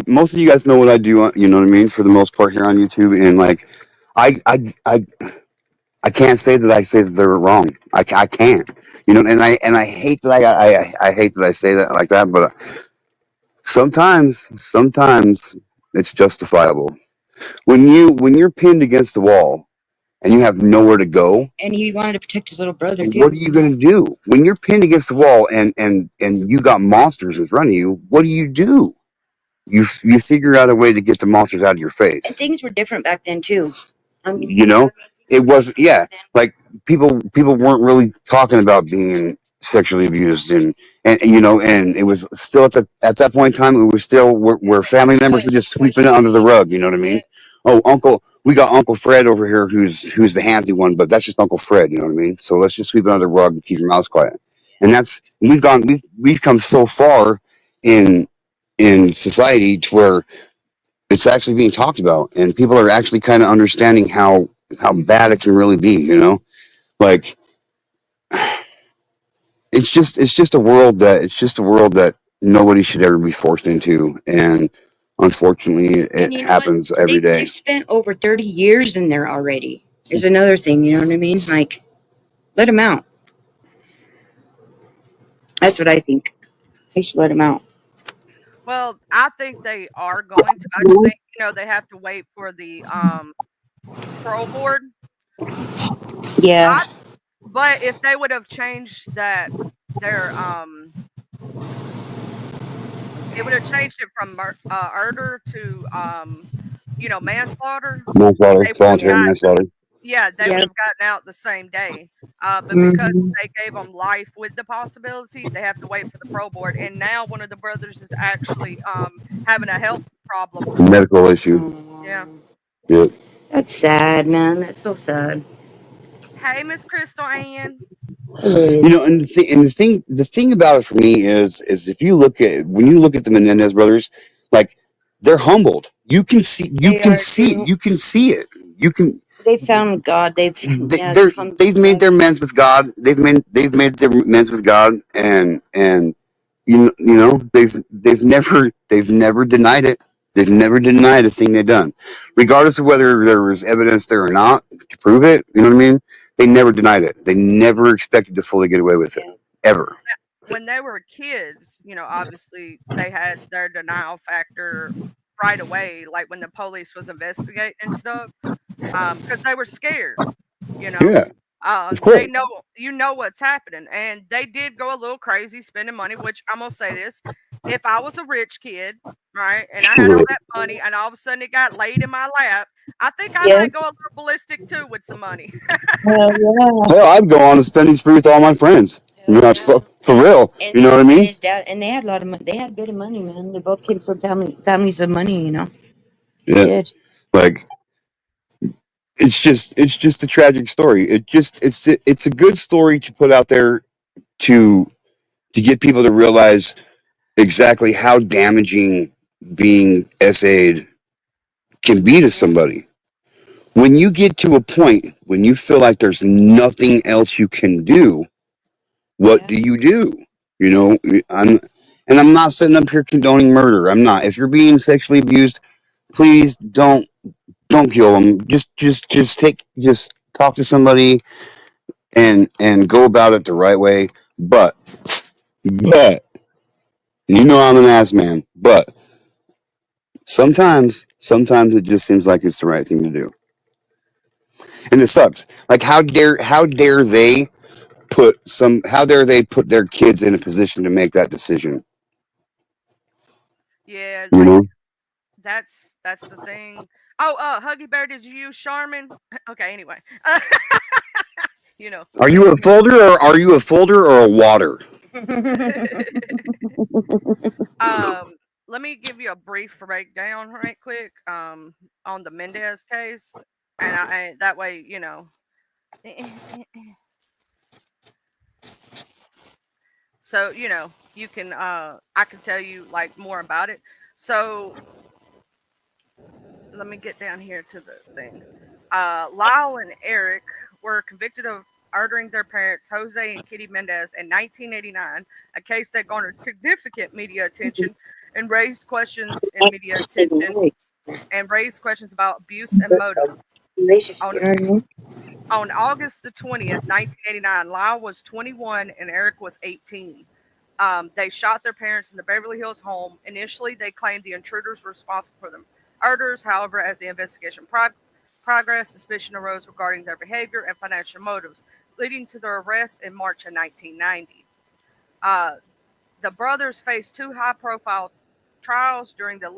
most of you guys know what I do. You know what I mean? For the most part here on YouTube, and like I can't say that I say that they're wrong. I can't. You know, and I hate that I hate that I say that like that, but sometimes it's justifiable. When you're pinned against the wall and you have nowhere to go, And he wanted to protect his little brother, too. what are you going to do? When you're pinned against the wall and you got monsters in front of you, what do? You figure out a way to get the monsters out of your face. And things were different back then, too. I mean, You know, it wasn't. Yeah, like people weren't really talking about being sexually abused, and and it was still at that point in time, it was still where family members were just sweeping it under the rug. You know what I mean? Oh, we got Uncle Fred over here who's the handsy one, but that's just Uncle Fred. You know what I mean? So let's just sweep it under the rug and keep your mouths quiet. And we've come so far in society to where it's actually being talked about, and people are actually kind of understanding how bad it can really be. Like it's just a world that nobody should ever be forced into, and unfortunately, And it you know what? happens every day. They've spent over 30 years in there already. Is another thing, you know what I mean? Like, let them out. That's what I think. They should let them out. Well, I think they are going to. I just think they have to wait for the parole board. Yeah. But if they would have changed their it would have changed it from murder to manslaughter. Manslaughter, They would have voluntary got manslaughter. they Yeah. would have gotten out the same day. But because Mhm. they gave them life with the possibility, they have to wait for the parole board. And now one of the brothers is actually having a health problem. Medical issue. Yeah. Yeah. That's sad, man. That's so sad. Hey, Miss Crystal Ann. And the thing about it for me is if you look at when you look at the Menendez brothers, like they're humbled. They are too. You can see it. You can They found God. they're They've come to they've made God. their amends with God. They've made their amends with God, and they've never denied it. They've never denied a thing they've done, regardless of whether there was evidence there or not to prove it. You know what I mean? They never denied it. They never expected to fully get away with it, Yeah. ever. When they were kids, obviously they had their denial factor right away, like when the police was investigating and stuff, because they were scared. You know, Yeah, of they course. know what's happening, and they did go a little crazy spending money. Which I'm gonna say this: if I was a rich kid, right, and I had all that money, and all of a sudden it got laid in my lap, I think I Yeah. might go a little ballistic too with some money. Hell Hell, I'd go on a spending spree with all my friends. yeah. Hell yeah. For real. You know what I And mean? his dad, and they had a lot of money. They had a bit of money, man. They both came from families of money, you know. They Yeah. did. Like it's just a tragic story. It's a good story to put out there to get people to realize exactly how damaging being SA'd can be to Yeah. somebody. When you get to a point when you feel like there's nothing else you can do, what Yeah. do you do? You know, I'm not sitting up here condoning murder. I'm not. If you're being sexually abused, please don't kill them. Just talk to somebody and go about it the right way. But I'm an ass man. But sometimes it just seems like it's the right thing to do, and it sucks. Like how dare they put their kids in a position to make that decision? Yeah, You know. that's the thing. Oh, Huggy Bear, did you use Charmin? Okay, anyway. you know. Are you a folder or a water? um, Let me give you a brief breakdown right quick on the Mendez case, and that way, so you can I can tell you like more about it. So let me get down here to the thing. Lyle and Eric were convicted of murdering their parents, Jose and Kitty Mendez, in 1989, a case that garnered significant media attention and raised questions in media attention and raised questions about abuse and motive. On, You know what I mean? on August the 20th, 1989, Lyle was 21 and Eric was 18. They shot their parents in the Beverly Hills home. Initially, they claimed the intruders were responsible for the murders. However, as the investigation progressed, suspicion arose regarding their behavior and financial motives, leading to their arrest in March of 1990. Uh, the brothers faced two high-profile trials. During the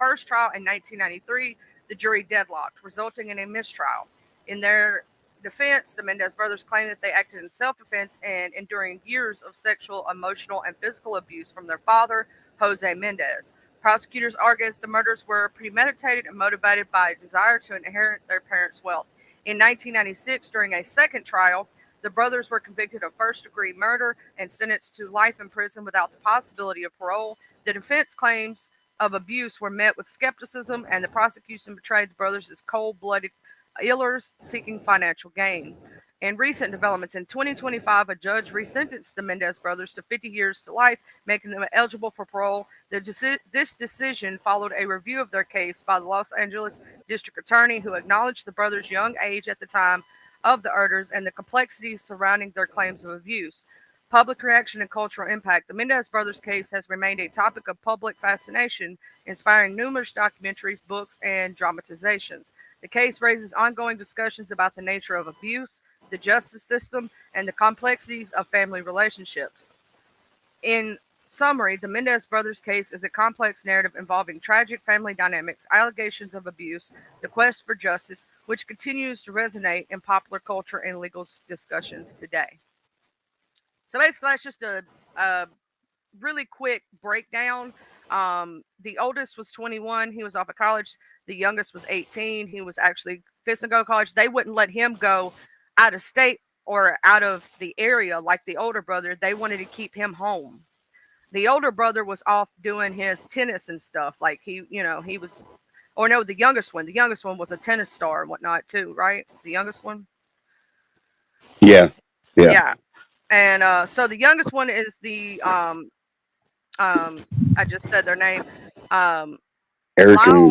first trial in 1993, the jury deadlocked, resulting in a mistrial. In their defense, the Mendez brothers claim that they acted in self defense and enduring years of sexual, emotional, and physical abuse from their father, Jose Mendez. Prosecutors argued that the murders were premeditated and motivated by a desire to inherit their parents' wealth. In 1996, during a second trial, the brothers were convicted of first degree murder and sentenced to life in prison without the possibility of parole. The defense claims of abuse were met with skepticism, and the prosecution portrayed the brothers as cold blooded killers seeking financial gain. In recent developments in 2025, a judge resentenced the Mendez brothers to 50 years to life, making them eligible for parole. This decision followed a review of their case by the Los Angeles District Attorney, who acknowledged the brothers' young age at the time of the murders and the complexities surrounding their claims of abuse. Public reaction and cultural impact. The Mendez brothers case has remained a topic of public fascination, inspiring numerous documentaries, books, and dramatizations. The case raises ongoing discussions about the nature of abuse, the justice system, and the complexities of family relationships. In summary, the Mendez brothers case is a complex narrative involving tragic family dynamics, allegations of abuse, the quest for justice, which continues to resonate in popular culture and legal discussions today. So basically, that's just a really quick breakdown. The oldest was 21. He was off of college. The youngest was 18. He was actually fixing to go to college. They wouldn't let him go out of state or out of the area like the older brother. They wanted to keep him home. The older brother was off doing his tennis and stuff. Like he was, or no, the youngest one. The youngest one was a tennis star and whatnot too, right? The youngest one. Yeah. Yeah. And so the youngest one is the I just said their name. Eric and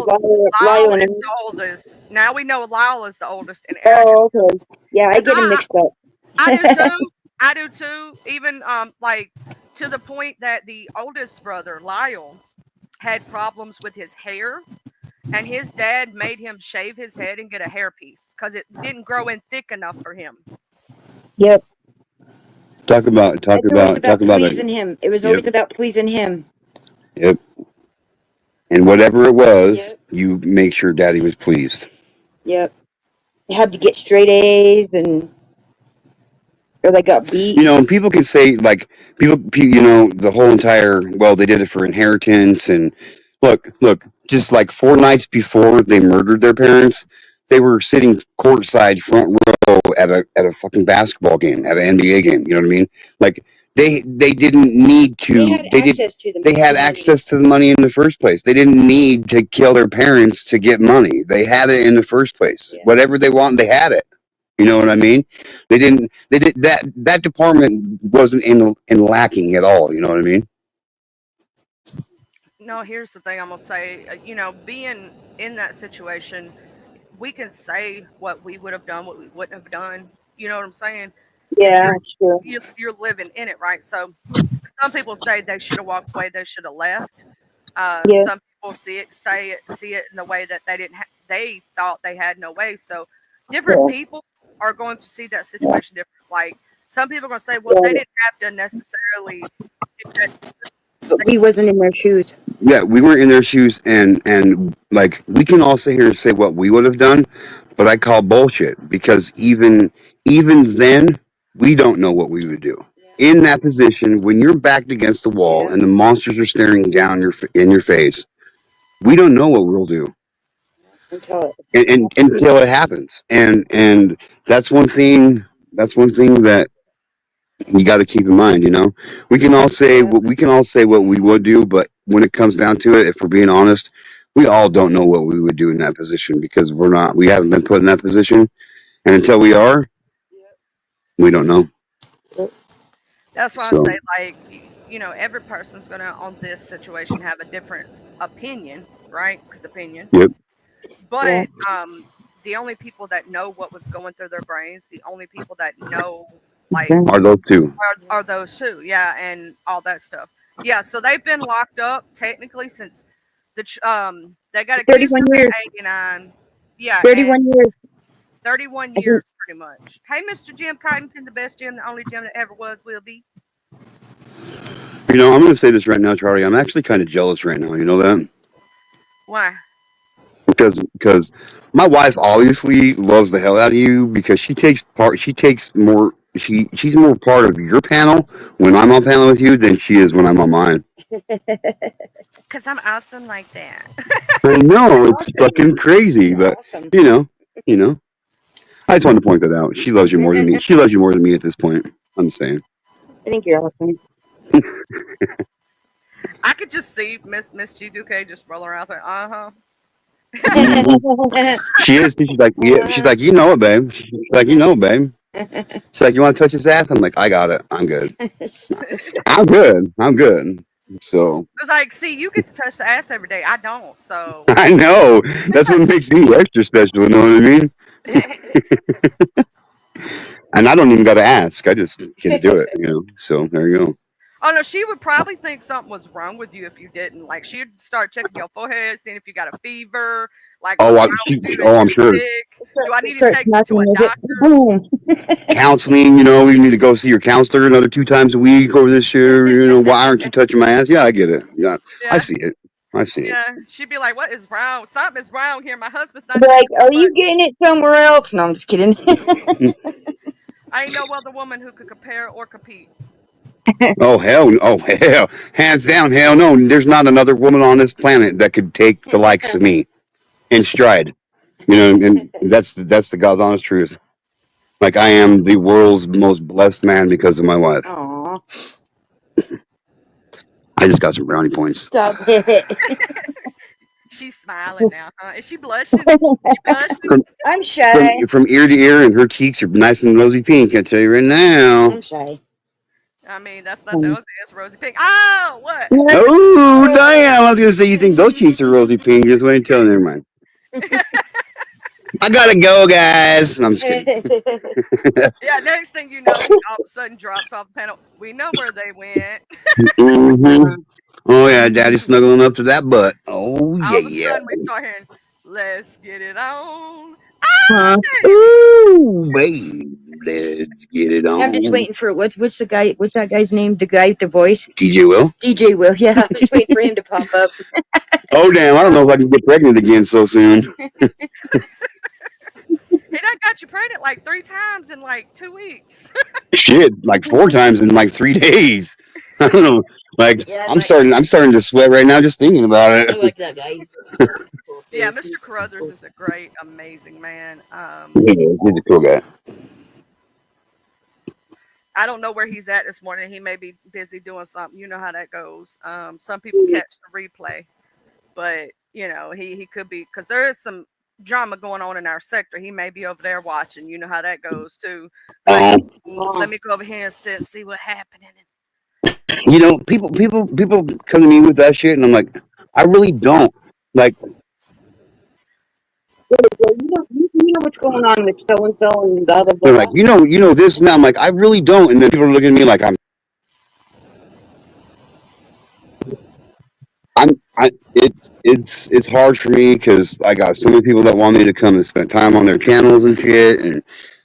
Lyle is the oldest. Now we know Lyle is the oldest, and Eric. Oh, okay. Yeah, I get them mixed up. I do too. I do too. Even like to the point that the oldest brother, Lyle, had problems with his hair, and his dad made him shave his head and get a hairpiece because it didn't grow in thick enough for him. Yep. Talk about pleasing him. It was always about pleasing him. Yep. And whatever it was, you make sure daddy was pleased. Yep. They had to get straight A's or they got beat. You know, and people can say, like, people, you know, the whole entire, well, they did it for inheritance. And look, just like 4 nights before they murdered their parents, they were sitting courtside front row at a fucking basketball game, at an NBA game. You know what I mean? Like, they didn't need to. They had access to the money in the first place. They didn't need to kill their parents to get money. They had it in the first place. Yeah. Whatever they wanted, they had it. You know what I mean? They did that department wasn't in lacking at all. You know what I mean? No, here's the thing I'm gonna say. You know, being in that situation, we can say what we would have done, what we wouldn't have done. You know what I'm saying? Yeah, sure. You're living in it, right? So some people say they should have walked away, they should have left. Some people see it in the way that they thought they had no way. So different people are going to see that situation different. Like some people are going to say, well, they didn't have to necessarily do that. But we wasn't in their shoes. Yeah, we weren't in their shoes, and like we can all sit here and say what we would have done, but I call bullshit because even then we don't know what we would do. Yeah. In that position, when you're backed against the wall and the monsters are staring down in your face, we don't know what we'll do until it happens. And that's one thing. That's one thing that you got to keep in mind. You know, we can all say what we would do, but when it comes down to it, if we're being honest, we all don't know what we would do in that position because we haven't been put in that position, and until we are, we don't know. That's why I say, like, you know, every person's gonna on this situation have a different opinion, right? Because opinion. Yep. But the only people that know what was going through their brains, the only people that know, like, are those two. Are those two, yeah, and all that stuff. Yeah, so they've been locked up technically since they got accused in 1989. Yeah, 31 years. 31 years, pretty much. Hey, Mr. Jim Coddington, the best Jim, the only Jim that ever was, will be. You know, I'm going to say this right now, Charlie. I'm actually kind of jealous right now. You know that? Why? because my wife obviously loves the hell out of you because she's more part of your panel when I'm on panel with you than she is when I'm on mine. Because I'm awesome like that. I know it's fucking crazy, You're but awesome. you know, you know. I just wanted to point that out. She loves you more than me. She loves you more than me at this point. I'm saying. I think you're awesome. I could just see Miss G2K just rolling around saying, uh-huh. Mhm. She is. She's like, yeah. She's like, you know it, babe. She's like, you know it, babe. She's like, you want to touch his ass? I'm like, I got it. I'm good. I'm good. I'm good. So It's like, see, you get to touch the ass every day. I don't. So I know that's what makes me extra special. You know what I mean? And I don't even got to ask. I just get to do it. You know. So there you go. oh no, she would probably think something was wrong with you if you didn't. Like she'd start checking your forehead, seeing if you got a fever, like Oh, what's I, wrong with you? Is oh, I'm you sure. sick? Do I need to Start take you knocking to a with it. doctor? Boom. Counseling. You know, we need to go see your counselor another 2 times a week over this year. You know, why aren't you touching my ass? Yeah, I get it. Yeah, I Yeah, see it. I see it. yeah. She'd be like, "What is wrong? Something is wrong here. My husband's not Be like, shaking his are butt. you getting it somewhere else? No, I'm just kidding. I ain't no other woman who could compare or compete." Oh hell, oh hell, hands down, hell no. There's not another woman on this planet that could take the likes of me in stride. You know, and that's the God's honest truth. Like I am the world's most blessed man because of my wife. Aw, I just got some brownie points. stop it. She's smiling now, huh? Is she blushing? She blushing? From, I'm shy. from ear to ear, and her cheeks are nice and rosy pink. I tell you right now. I'm shy. I mean, that's nothing else. It's rosy pink. Oh, what? Oh damn! I was gonna say you think those cheeks are rosy pink. Just wait until never mind. I gotta go, guys. No, I'm just kidding. Yeah. Next thing you know, he all of a sudden drops off the panel. We know where they went. Mm-hmm. Oh yeah, daddy's snuggling up to that butt. Oh All of a yeah. sudden, we start hearing, "Let's get it on." Huh? Ooh, babe, let's get it I'm just on. waiting for what's the guy? What's that guy's name? The guy with the voice? DJ Will. DJ Will. Yeah, I'm just waiting for him to pop up. Oh damn! I don't know if I can get pregnant again so soon. He done got you pregnant like 3 times in like 2 weeks. Shit, like 4 times in like 3 days. I don't know. Like Yeah, I'm starting to sweat right now just thinking about I it. like that guy. Yeah, Mr. Carruthers is a great, amazing man. He's a cool guy. I don't know where he's at this morning. He may be busy doing something. You know how that goes. Some people catch the replay, but you know he could be because there is some drama going on in our sector. He may be over there watching. You know how that goes too. Like, let me go over here and sit, see what happening. You know, people come to me with that shit, and I'm like, I really don't. Like, You know what's going on with so and so and blah blah they're blah. like, you know this and that. I'm like, I really don't. And then people are looking at me like it's hard for me because I got so many people that want me to come and spend time on their channels and shit, and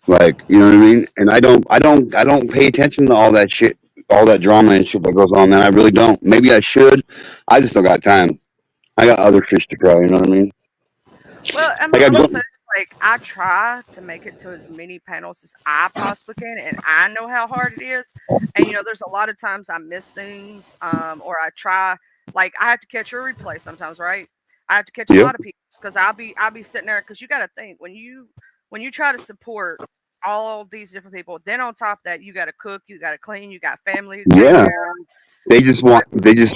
like, you know what I mean. And I don't pay attention to all that shit, all that drama and shit that goes on. Man, I really don't. Maybe I should. I just don't got time. I got other fish to fry. You know what I mean? Well, I I mean, got also, it's like I try to make it to as many panels as I possibly can, and I know how hard it is. And you know, there's a lot of times I miss things, or I try. Like I have to catch a replay sometimes, right? I have to catch a Yep. lot of people because I'll be sitting there because you got to think when you try to support all these different people, then on top of that you got to cook, you got to clean, you got family. To take Yeah. care of. They just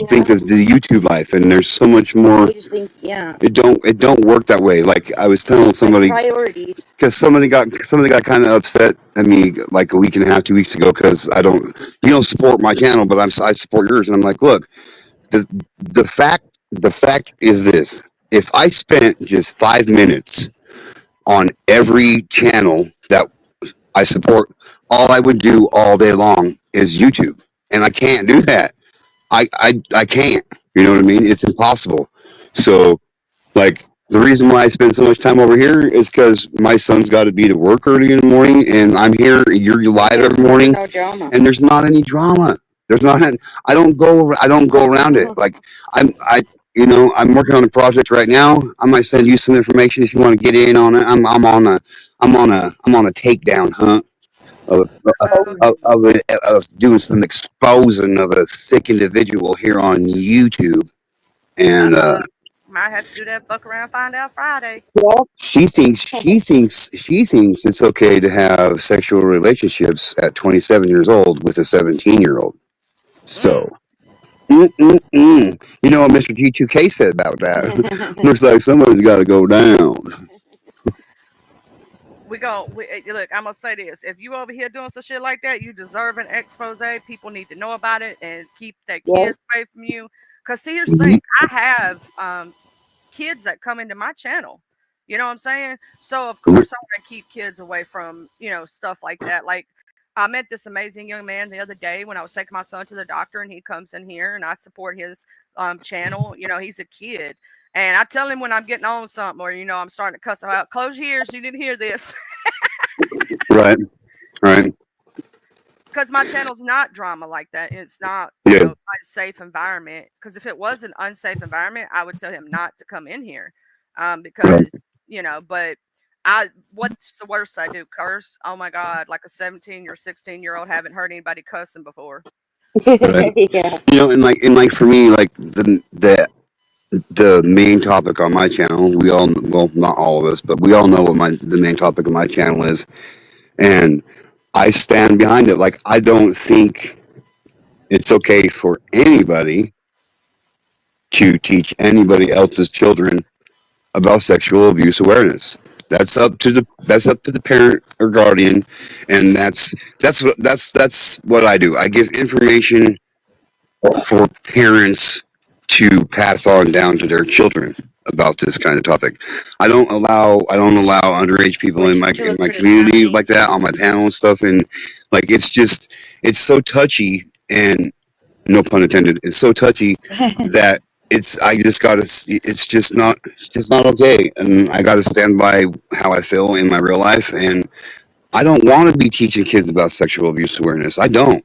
think of the YouTube life, and there's so much more. We just think, yeah, It don't work that way. Like I was telling somebody, priorities. because somebody got kind of upset at me like a week and a half, 2 weeks ago, because you don't support my channel, but I support yours, and I'm like, look, the the fact is this: if I spent just 5 minutes on every channel that I support, all I would do all day long is YouTube, and I can't do that. I can't. You know what I mean? It's impossible. So like the reason why I spend so much time over here is because my son's got to be to work early in the morning, and I'm here. You're live every morning, No drama. and there's not any drama. There's not. I don't go around it. Like I you know, I'm working on a project right now. I might send you some information if you want to get in on it. I'm on a takedown hunt of Oh, of doing some exposing of a sick individual here on YouTube, and might have to do that. Fuck around, find out Friday. Well, she thinks it's okay to have sexual relationships at 27 years old with a 17-year-old. Mm. So. You know what Mr. G2K said about that? Looks like somebody's got to go down. Look. I'm gonna say this: if you over here doing some shit like that, you deserve an expose. People need to know about it and keep their yeah. kids away from you. Cause see, here's the thing: I have kids that come into my channel. You know what I'm saying? So of course I want to keep kids away from stuff like that. Like I met this amazing young man the other day when I was taking my son to the doctor, and he comes in here, and I support his channel. He's a kid. And I tell him when I'm getting on something, or I'm starting to cuss him out. Close your ears, you didn't hear this. Right, right. Because my channel's not drama like that. It's not, Yeah, unsafe environment. Because if it was an unsafe environment, I would tell him not to come in here. right, Because but what's the worst I do? Curse? Oh my God! Like a 17 or 16-year-old haven't heard anybody cussing before. right. Yeah. And like for me, like the main topic on my channel, we all, well, not all of us, but we all know what the main topic of my channel is, and I stand behind it. Like I don't think it's okay for anybody to teach anybody else's children about sexual abuse awareness. That's up to the parent or guardian, and that's what I do. I give information for parents to pass on down to their children about this kind of topic. I don't allow underage people in Which my you in look my pretty community snotty. like that on my channel and stuff, and like it's so touchy, and no pun intended, it's so touchy that it's just not okay, and I gotta stand by how I feel in my real life, and I don't want to be teaching kids about sexual abuse awareness. I don't.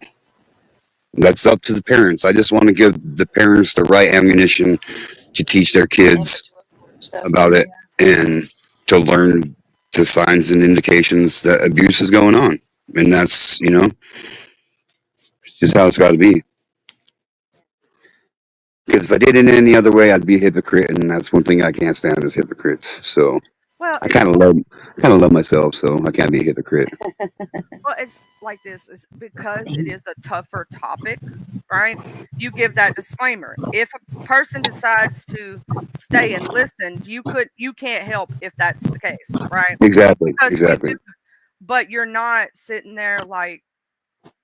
That's up to the parents. I just want to give the parents the right ammunition to teach their And what kids to look for and stuff. about it and to learn the signs and indications that abuse is going on. And that's, just how it's got to be. Because if I did it any other way, I'd be a hypocrite, and that's one thing I can't stand is hypocrites. So Well, I kind of love myself, so I can't be a hypocrite. it's like this is because it is a tougher topic, right? You give that disclaimer. If a person decides to stay and listen, you can't help if that's the case, right? Exactly, Because we exactly. do, but you're not sitting there like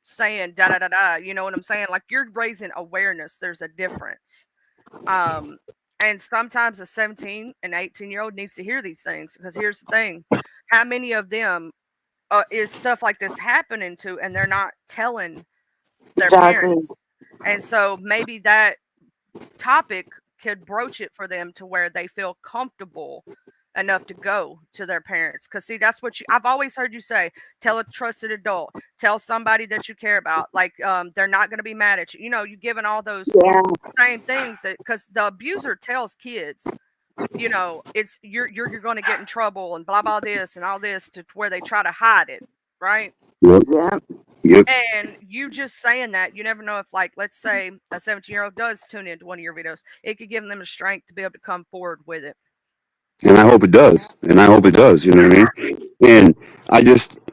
saying da da da da. You know what I'm saying? Like you're raising awareness. There's a difference. Um, and sometimes a 17 and 18-year-old needs to hear these things because here's the thing: how many of them is stuff like this happening to, and they're not telling their Exactly. parents. And so maybe that topic could broach it for them to where they feel comfortable enough to go to their parents. Because see, that's what I've always heard you say: tell a trusted adult, tell somebody that you care about. Like they're not going to be mad at you. You given all those Yeah. same things that because the abuser tells kids, it's you're going to get in trouble and blah blah this and all this to where they try to hide it, right? Yep, Yeah. yep. And you just saying that, you never know if, like, let's say a 17-year-old does tune into one of your videos, it could give them the strength to be able to come forward with it. And I hope it does. And I hope it does. You know what I mean? And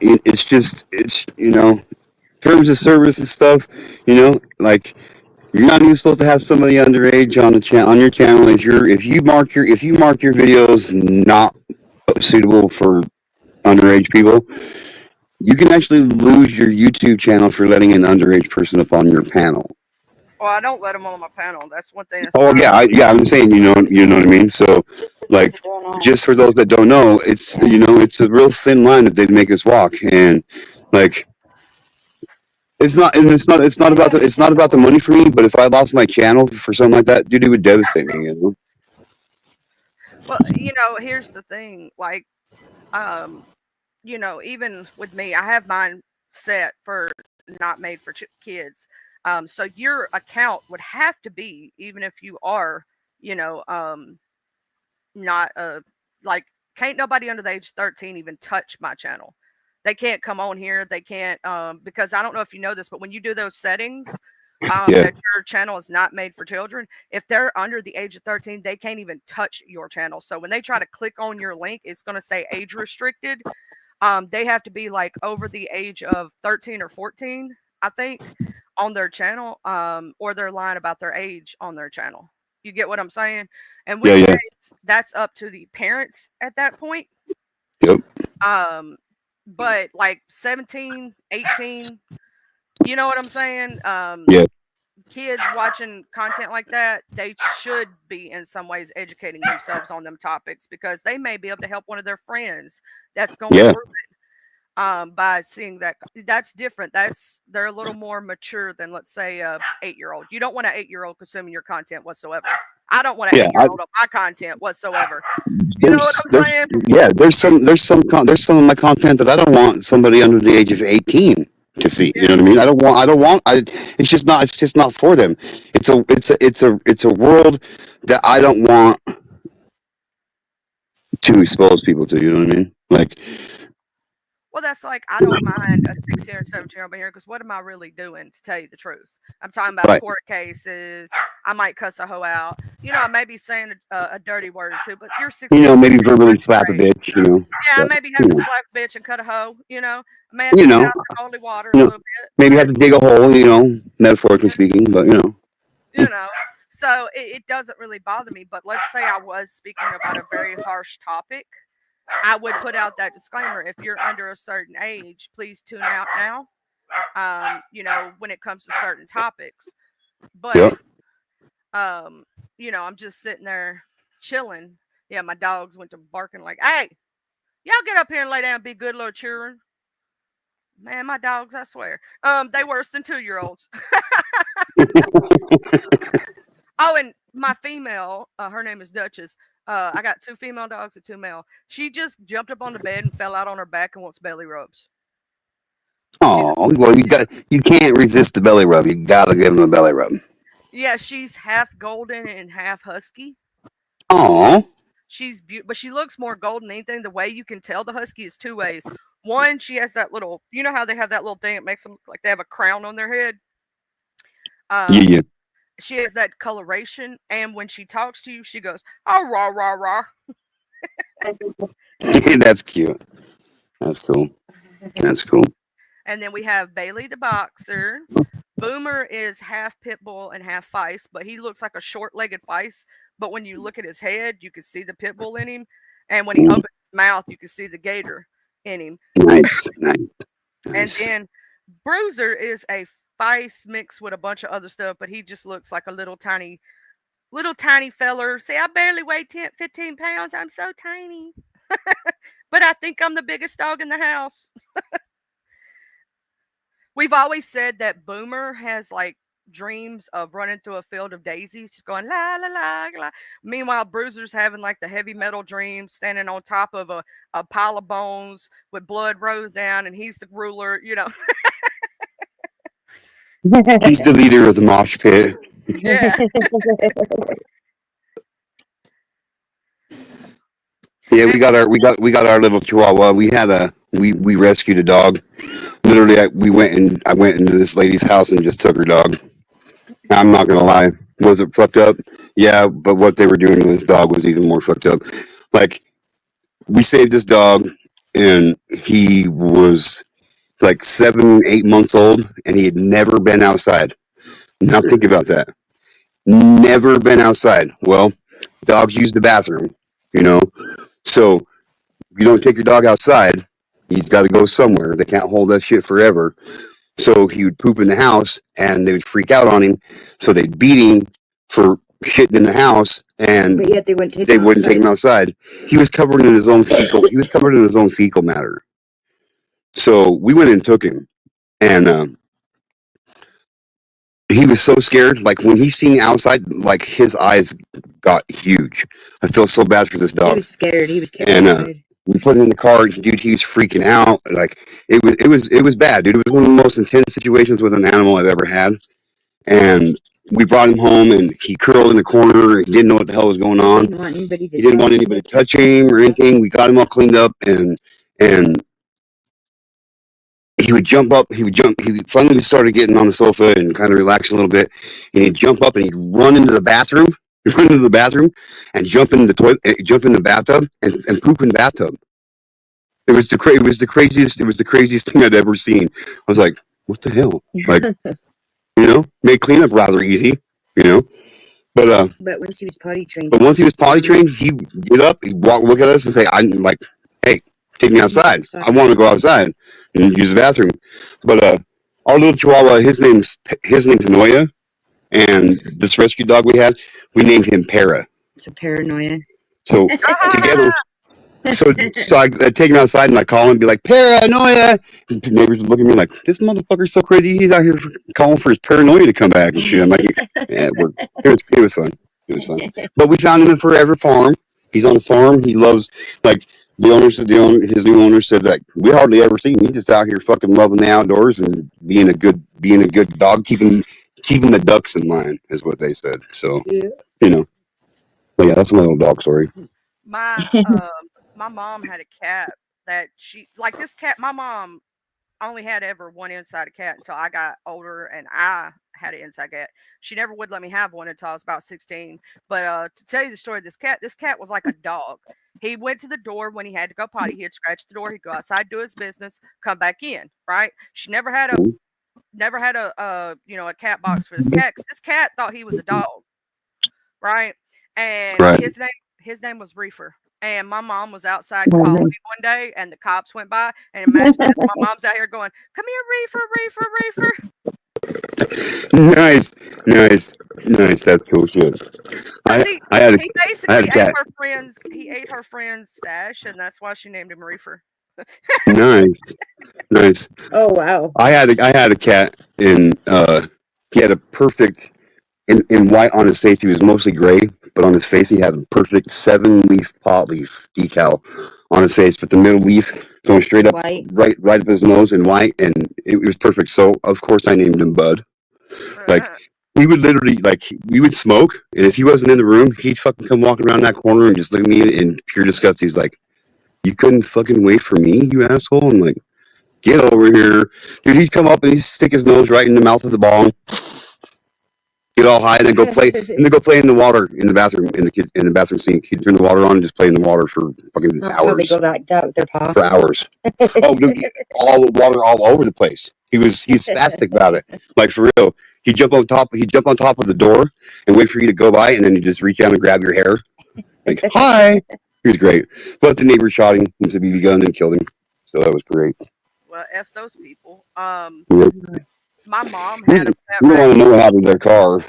it's terms of service and stuff. Like you're not even supposed to have somebody underage on the on your channel if you mark your videos not suitable for underage people. You can actually lose your YouTube channel for letting an underage person up on your panel. Well, I don't let them on my panel. That's one thing that's Oh fine. yeah, I'm saying you know what I mean. So Just for those like, that don't know. just for those that don't know, it's a real thin line that they make us walk, and like it's not about the money for me. But if I lost my channel for something like that, dude, it would devastate me. Well, here's the thing. Like, um, even with me, I have mine set for not made for kids. So your account would have to be, even if you are, you know, not like can't nobody under the age of 13 even touch my channel. They can't come on here. They can't because I don't know if you know this, but when you do those settings, Yeah. that your channel is not made for children, if they're under the age of 13, they can't even touch your channel. So when they try to click on your link, it's going to say age restricted. They have to be like over the age of 13 or 14, I think, on their channel, or they're lying about their age on their channel. You get what I'm saying? And Yeah, which yeah. case, that's up to the parents at that point. Yep. But like 17, 18, you know what I'm saying? Yeah. Kids watching content like that, they should be in some ways educating themselves on them topics because they may be able to help one of their friends that's going Yeah. through it by seeing that. That's different. They're a little more mature than, let's say, a 8-year-old. You don't want an 8-year-old consuming your content whatsoever. I don't want an Yeah. 8-year-old on my content whatsoever. You know what I'm saying? Yeah. There's some of my content that I don't want somebody under the age of 18 to see. You know what I mean? It's just not for them. It's a world that I don't want to expose people to. You know what I mean? Like, Well, that's like I don't mind a 16 or 17-year-old here because what am I really doing, to tell you the truth? I'm talking about right. court cases. I might cuss a hoe out. I may be saying a dirty word or two, but you're 16, Maybe 17, verbally that's slap a great. bitch. Yeah, I But, maybe have to slap a bitch and cut a hoe. I may have you to get know, out the holy water a you know, little bit, maybe but have to dig a hole. Metaphorically speaking. But you know. So it doesn't really bother me. But let's say I was speaking about a very harsh topic. I would put out that disclaimer. If you're under a certain age, please tune out now. When it comes to certain topics. But yep. I'm just sitting there chilling. Yeah, my dogs went to barking like, hey, y'all get up here and lay down and be good little children. Man, my dogs, I swear. They worse than 2-year-olds. Oh, and my female, her name is Duchess. I got 2 female dogs and 2 male. She just jumped up on the bed and fell out on her back and wants belly rubs. Oh, well, you can't resist the belly rub. You gotta give them a belly rub. Yeah, she's half golden and half husky. Oh, She's beautiful, but she looks more golden than anything. The way you can tell the husky is 2 ways. One, she has that little, you know how they have that little thing that makes them look like they have a crown on their head. yeah. She has that coloration, and when she talks to you, she goes, "Oh, rah rah rah." That's cute. That's cool. That's cool. And then we have Bailey the boxer. Boomer is half pit bull and half feist, but he looks like a short-legged feist. But when you look at his head, you can see the pit bull in him, and when he opens his mouth, you can see the gator in him. Nice. And then Bruiser is a feist mixed with a bunch of other stuff, but he just looks like a little tiny feller. See, I barely weigh 15 pounds. I'm so tiny. But I think I'm the biggest dog in the house. We've always said that Boomer has like dreams of running through a field of daisies, just going la la la la. Meanwhile, Bruiser's having like the heavy metal dreams, standing on top of a pile of bones with blood rose down, and he's the ruler. He's the leader of the mosh pit. Yeah. Yeah, we got our little Chihuahua. We rescued a dog. Literally, I went into this lady's house and just took her dog. I'm not gonna lie, was it fucked up? Yeah, but what they were doing to this dog was even more fucked up. Like, we saved this dog, and he was like 7, 8 months old, and he had never been outside. Now think about that. Never been outside. Well, dogs use the bathroom, so you don't take your dog outside. He's got to go somewhere. They can't hold that shit forever. So he would poop in the house, and they would freak out on him. So they'd beat him for shitting in the house, and But yet they wouldn't take him outside. He was covered in his own fecal. He was covered in his own fecal matter. So we went and took him, and he was so scared. Like, when he seen outside, like, his eyes got huge. I feel so bad for this dog. He was scared. He was terrified. And we put him in the car. Dude, he was freaking out. Like, it was bad, dude. It was one of the most intense situations with an animal I've ever had. And we brought him home, and he curled in the corner. He didn't know what the hell was going He on. didn't want anybody to He didn't want anybody to touch him or anything. We got him all cleaned up, and he would jump up. He finally started getting on the sofa and kind of relaxing a little bit. And he'd jump up and he'd run into the bathroom, and jump in the toilet, jump in the bathtub, and poop in the bathtub. It was the craziest thing I'd ever seen. I was like, what the hell? Like, made cleanup rather easy, But But once he was potty trained, once he was potty trained, he'd get up, he'd look at us, and say, "I'm like, hey, take me outside. I want to go outside and use the bathroom." But our little Chihuahua, his name's Noya, and this rescue dog we had, we named him Para. It's a paranoia. So together. So I'd take him outside and I'd call him and be like, paranoia. And the neighbors would look at me like, this motherfucker's so crazy. He's out here calling for his paranoia to come back and shit. I'm like, yeah, it was fun. It was fun. But we found him in Forever Farm. He's on the farm. He loves, like, his new owner said that we hardly ever see him. He's just out here fucking loving the outdoors and being a good dog, keeping the ducks in line, is what they said. So, But yeah, that's my little dog story. My mom had a cat that this cat, my mom only had ever one inside cat until I got older and I had an inside cat. She never would let me have one until I was about 16. But to tell you the story of this cat was like a dog. He went to the door when he had to go potty. He'd scratch the door. He'd go outside, do his business, come back in. Right? She never had a cat box for this cat because this cat thought he was a dog. Right? And his name was Reefer. And my mom was outside calling me one day, and the cops went by. And imagine this, my mom's out here going, "Come here, Reefer, Reefer, Reefer." Nice. That's cool shit. He basically ate her friend's. He ate her friend's stash, and that's why she named him Reefer. Nice. Oh wow! I had a cat, and he had a perfect. In white on his face, he was mostly gray, but on his face, he had a perfect 7-leaf pot leaf decal on his face, but the middle leaf going straight up, White. right up his nose in white, and it was perfect. So, of course, I named him Bud. Like, we would literally, we would smoke, and if he wasn't in the room, he'd fucking come walking around that corner and just look at me in pure disgust. He's like, "You couldn't fucking wait for me, you asshole?" I'm like, "Get over here." Dude, he'd come up and he'd stick his nose right in the mouth of the bong. Get all high and then go play in the water in the bathroom in the bathroom sink. He'd turn the water on and just play in the water for fucking hours. They go that with their paw for hours. Oh, dude, all the water all over the place. He's spastic about it. Like, for real. He'd jump on top of the door and wait for you to go by, and then he'd just reach down and grab your hair. Like, hi. He was great. But the neighbor shot him with a BB gun and killed him. So that was great. Well, F those people. Yep. My mom had a pet You don't want to know what happened to their car.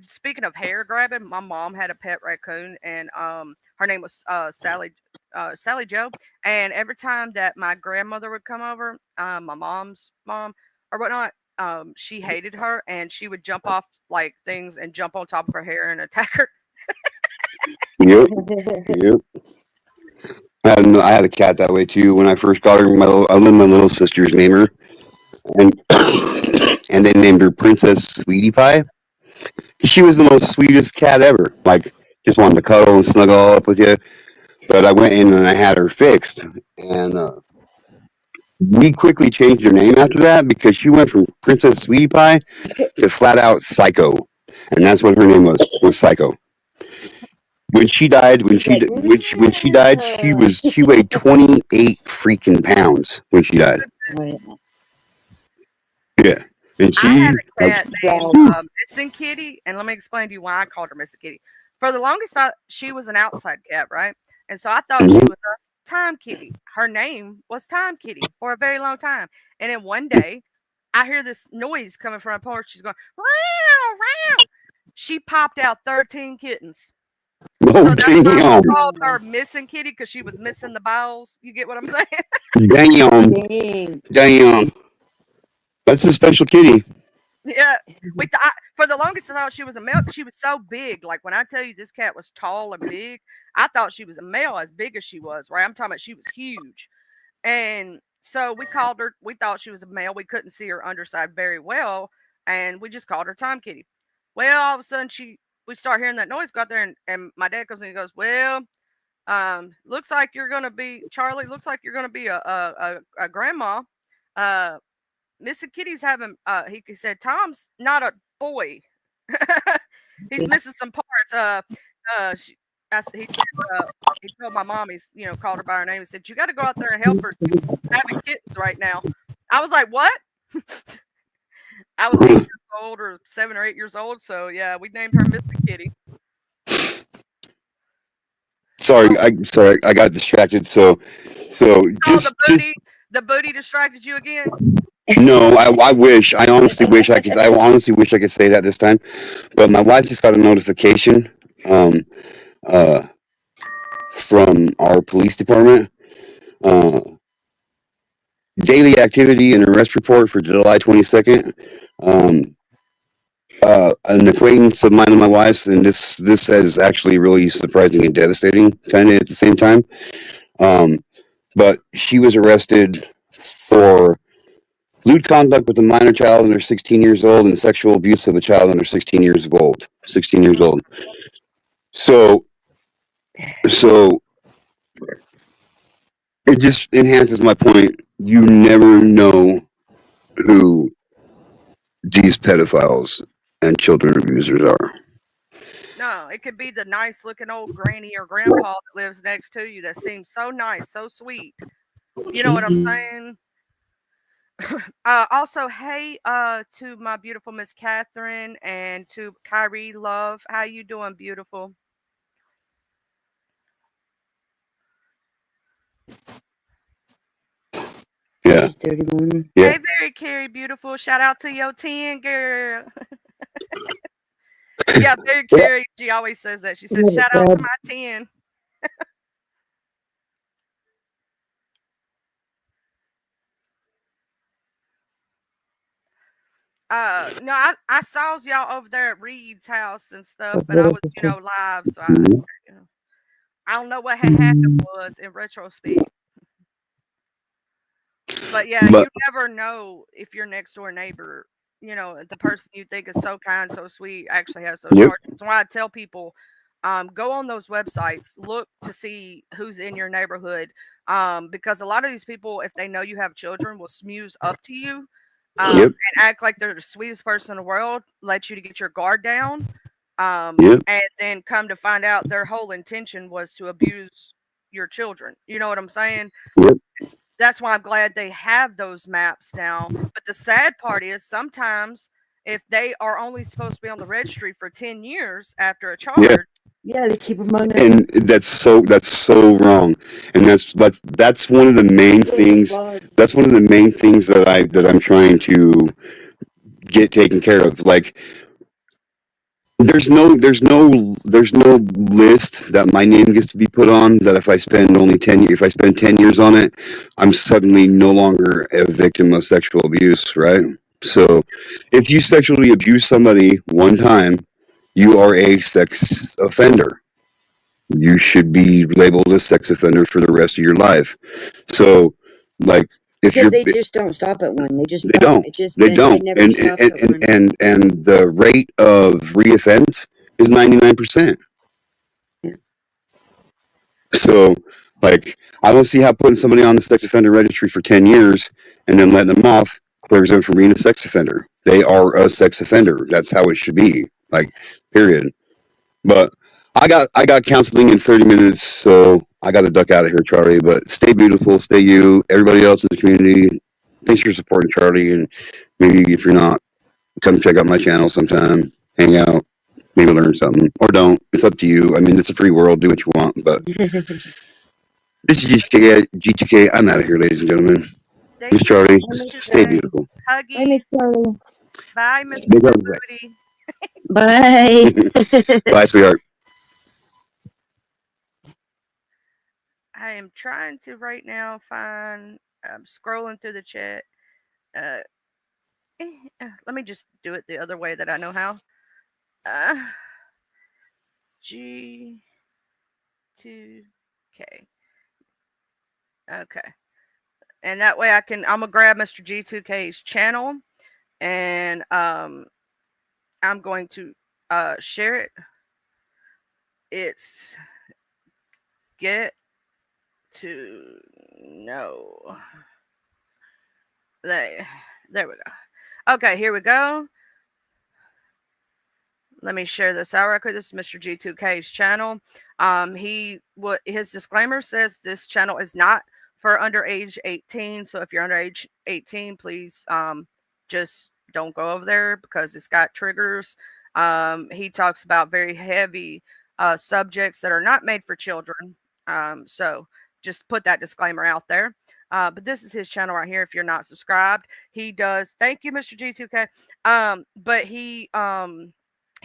Speaking of hair grabbing, my mom had a pet raccoon, and her name was Sally Joe. And every time that my grandmother would come over, my mom's mom or whatnot, she hated her, and she would jump off like things and jump on top of her hair and attack her. Yep. I had a cat that way too. When I first got her, I let my little sisters name her, and they named her Princess Sweetie Pie. She was the most sweetest cat ever. Like, just wanted to cuddle and snuggle up with you. But I went in and I had her fixed, and we quickly changed her name after that because she went from Princess Sweetie Pie to flat out Psycho, and that's what her name was Psycho. When she died, she weighed 28 freaking pounds when she died. Yeah, and I had a cat named Missing Kitty, and let me explain to you why I called her Missing Kitty. For the longest time, she was an outside cat, right? And so I thought she was a Time Kitty. Her name was Time Kitty for a very long time. And then one day, I hear this noise coming from her porch. She's going, "Meow, meow." She popped out 13 kittens. So that's why I called her Missing Kitty, because she was missing the bowels. You get what I'm saying? Damn. That's a special kitty. Yeah. For the longest, I thought she was a male. She was so big. Like, when I tell you this cat was tall and big, I thought she was a male as big as she was, right? I'm talking about she was huge. And so we called her. We thought she was a male. We couldn't see her underside very well. and we just called her Tom Kitty. Well, all of a sudden we start hearing that noise, go out there, and my dad comes in and goes, well, looks like you're gonna be Charlie. Looks like you're gonna be a grandma. Missy Kitty's having. He said Tom's not a boy. He's missing some parts. She, he said, he told my mom, called her by her name and said, you got to go out there and help her. She's having kittens right now. I was like, what? I was 8 years old or 7 or 8 years old. So yeah, we named her Missy Kitty. Sorry, I got distracted. So just the booty distracted you again. No, I wish. I honestly wish I could. I honestly wish I could say that this time. But my wife just got a notification uh, from our police department. Uh, Daily activity and arrest report for July 22nd. An acquaintance of mine and my wife's, and this is actually really surprising and devastating, kind of at the same time. But she was arrested for lewd conduct with a minor child under 16 years old and sexual abuse of a child under 16 years old. 16 years old. So it just enhances my point. You never know who these pedophiles and children abusers are. No, it could be the nice looking old granny or grandpa that lives next to you that seems so nice, so sweet. You know what I'm saying? Also, hey, to my beautiful Miss Catherine and to Kyrie Love. How you doing, beautiful? Yeah. 31. Yeah. Hey, very Carrie, beautiful. Shout out to your 10 girl. Yeah, very Carrie. She always says that. She says, shout out to my 10. No, I saw y'all over there at Reed's house and stuff, but I was, live, so I don't know what had happened was in retrospect. But yeah, you never know if your next door neighbor, the person you think is so kind, so sweet, actually has those charges. That's why I tell people, go on those websites, look to see who's in your neighborhood, because a lot of these people, if they know you have children, will smooth up to you and act like they're the sweetest person in the world, let you to get your guard down, and then come to find out their whole intention was to abuse your children. You know what I'm saying? That's why I'm glad they have those maps now. But the sad part is sometimes if they are only supposed to be on the registry for 10 years after a charge. Yeah, they keep them on there. And that's so wrong. And that's one of the main things. That's one of the main things that I'm trying to get taken care of. Like, there's no list that my name gets to be put on, that if I spend 10 years on it, I'm suddenly no longer a victim of sexual abuse, right? So if you sexually abuse somebody one time, you are a sex offender. You should be labeled a sex offender for the rest of your life. So, like, because they just don't stop at one. They don't. They don't. Never stop at one. And the rate of reoffense is 99%. Yeah. So, like, I don't see how putting somebody on the sex offender registry for 10 years and then letting them off clears them from being a sex offender. They are a sex offender. That's how it should be. Like, period. But I got counseling in 30 minutes, so I got to duck out of here, Charlie. But stay beautiful, stay you. Everybody else in the community, thanks for supporting Charlie. And maybe if you're not, come check out my channel sometime, hang out, maybe learn something, or don't. It's up to you. I mean, it's a free world. Do what you want. But this is GTK. I'm out of here, ladies and gentlemen. Miss Charlie, stay beautiful. Huggy. Bye, Miss Charlie. Bye, Miss Booty. Bye. Bye, sweetheart. I am trying to right now find. I'm scrolling through the chat. Let me just do it the other way that I know how. G2K. Okay. And that way I'm going to grab Mr. G2K's channel And I'm going to share it. It's get to know. There we go. Okay, here we go. Let me share this out real quick. This is Mr. G2K's channel. His disclaimer says this channel is not for under age 18. So if you're under age 18, please just don't go over there because it's got triggers. He talks about very heavy subjects that are not made for children. So just put that disclaimer out there. But this is his channel right here. If you're not subscribed, he does. Thank you, Mr. G2K. But he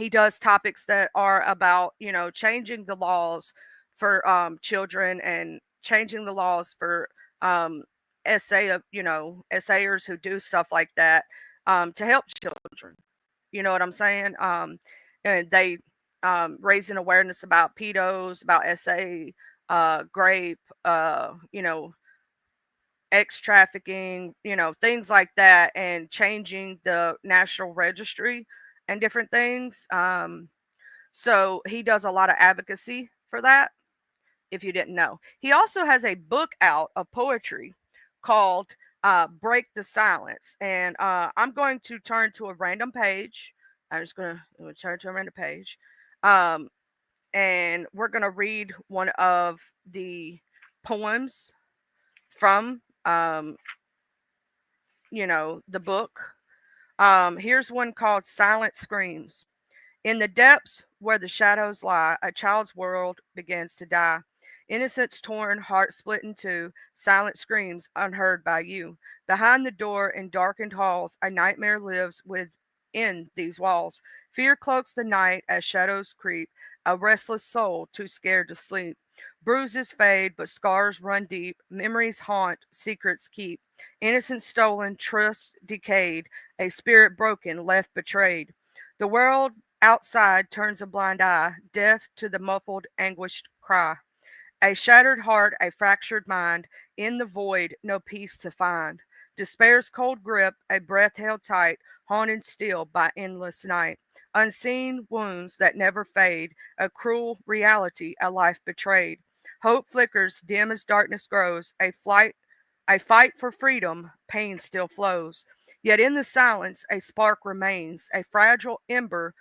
does topics that are about, changing the laws for children and changing the laws for essayers who do stuff like that to help children. You know what I'm saying? And they raising awareness about pedos, about grape, X trafficking, things like that, and changing the national registry and different things. So he does a lot of advocacy for that, if you didn't know. He also has a book out of poetry called Break the Silence. And I'm going to turn to a random page. I'm just going to turn to a random page. And we're going to read one of the poems from the book. Here's one called Silent Screams. In the depths where the shadows lie, a child's world begins to die. Innocence torn, heart split in two, silent screams unheard by you. Behind the door in darkened halls, a nightmare lives within these walls. Fear cloaks the night as shadows creep, a restless soul too scared to sleep. Bruises fade, but scars run deep. Memories haunt, secrets keep. Innocence stolen, trust decayed, a spirit broken, left betrayed. The world outside turns a blind eye, deaf to the muffled, anguished cry. A shattered heart, a fractured mind, in the void, no peace to find. Despair's cold grip, a breath held tight, haunted still by endless night. Unseen wounds that never fade, a cruel reality, a life betrayed. Hope flickers dim as darkness grows, a fight for freedom, pain still flows. Yet in the silence, a spark remains, a fragile ember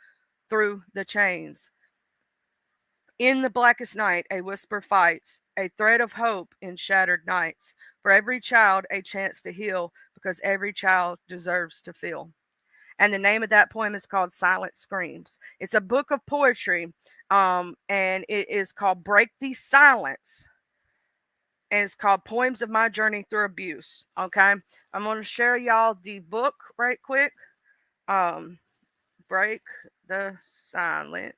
through the chains. In the blackest night, a whisper fights, a thread of hope in shattered nights. For every child, a chance to heal, because every child deserves to feel. And the name of that poem is called Silent Screams. It's a book of poetry, and it is called Break the Silence. And it's called Poems of My Journey Through Abuse. Okay, I'm going to share y'all the book right quick. Break the Silence.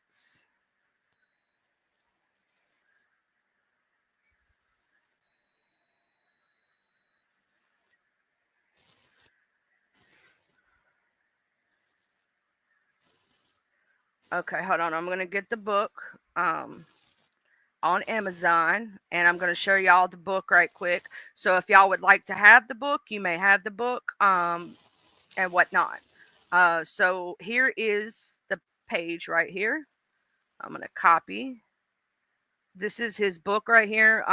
Okay, hold on. I'm going to get the book on Amazon, and I'm going to show y'all the book right quick. So if y'all would like to have the book, you may have the book and whatnot. So here is the page right here. I'm going to copy. This is his book right here.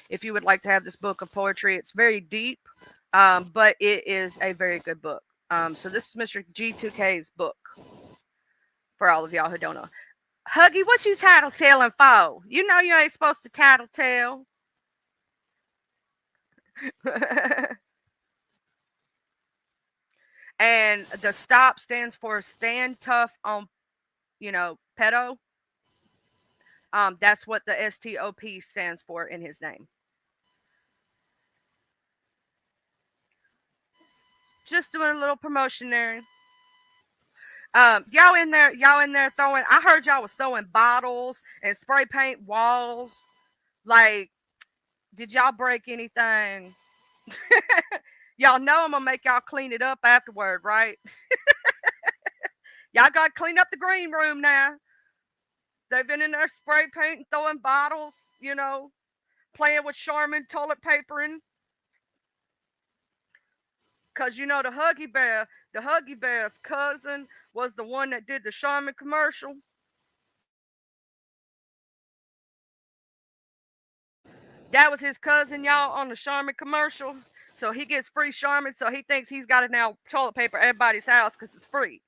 If you would like to have this book of poetry, it's very deep, but it is a very good book. So this is Mr. G2K's book for all of y'all who don't know. Huggy, what you tattletelling for? You know you ain't supposed to tattletale. And the stop stands for stand tough on, pedo. That's what the STOP stands for in his name. Just doing a little promotion there. Y'all in there throwing. I heard y'all was throwing bottles and spray paint walls. Like, did y'all break anything? Y'all know I'm gonna make y'all clean it up afterward, right? Y'all gotta clean up the green room now. They've been in there spray painting, throwing bottles, playing with Charmin toilet papering. Cause you know the Huggy Bear's cousin was the one that did the Charmin commercial. That was his cousin, y'all, on the Charmin commercial. So he gets free Charmin, so he thinks he's got to now toilet paper everybody's house because it's free.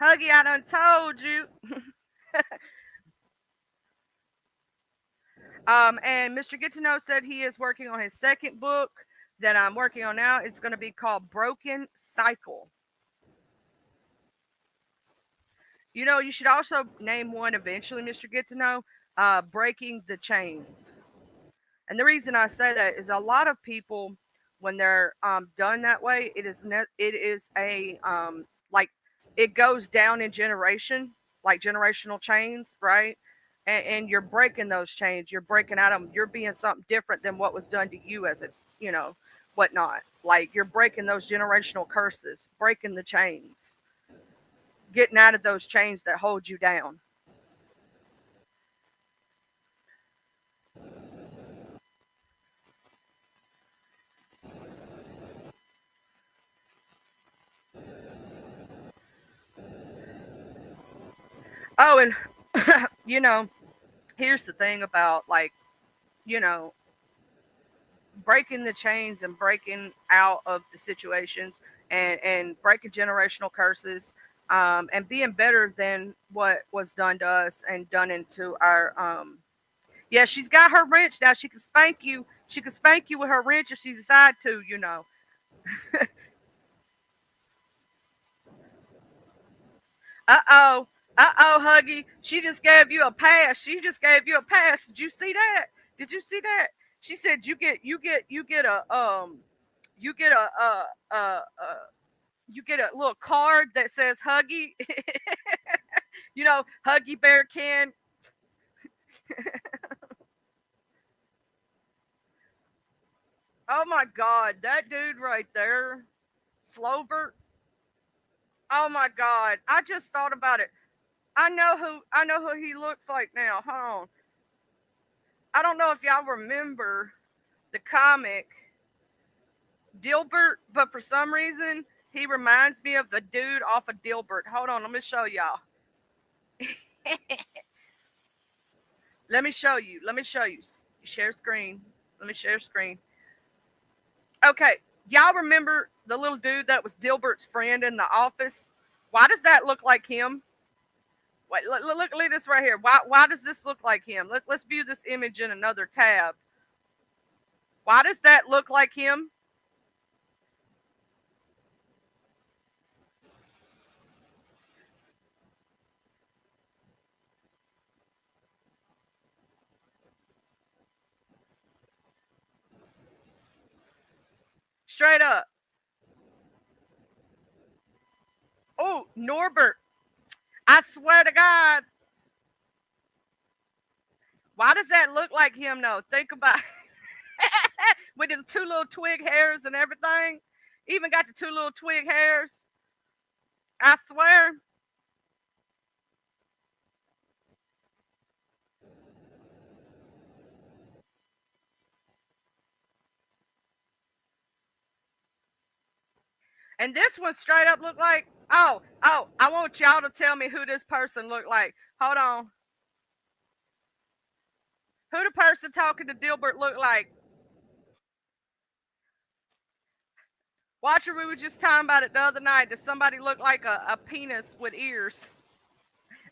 Huggy, I done told you. And Mr. Get to Know said he is working on his second book that I'm working on now. It's going to be called Broken Cycle. You know, you should also name one eventually, Mr. Get to Know, Breaking the Chains. And the reason I say that is a lot of people, when they're done that way, it is a like it goes down in generation, like generational chains, right? And you're breaking those chains. You're breaking out of them. You're being something different than what was done to you as a, you know, whatnot. Like you're breaking those generational curses, breaking the chains, getting out of those chains that hold you down. Oh, and you know, here's the thing about like, you know, breaking the chains and breaking out of the situations and breaking generational curses, and being better than what was done to us and done into our yeah, she's got her wrench now. She can spank you with her wrench if she decides to, you know. Uh-oh. Uh-oh, Huggy. She just gave you a pass. She just gave you a pass. Did you see that? Did you see that? She said you get a you get a little card that says Huggy. You know, Huggy Bear can. Oh my God, that dude right there, Slowbert. Oh my God, I just thought about it. I know who he looks like now. Hold on. I don't know if y'all remember the comic Dilbert, but for some reason he reminds me of the dude off of Dilbert. Hold on, let me show y'all. Let me show you. Let me show you. Share screen. Let me share screen. Okay, y'all remember the little dude that was Dilbert's friend in the office? Why does that look like him? Wait, look at this right here. Why does this look like him? Let's view this image in another tab. Why does that look like him? Straight up. Oh, Norbert. I swear to God. Why does that look like him though? Think about with the two little twig hairs and everything. Even got the two little twig hairs. I swear. And this one straight up looked like, oh, I want y'all to tell me who this person looked like. Hold on. Who the person talking to Dilbert looked like? Watcher, we were just talking about it the other night. Does somebody look like a penis with ears?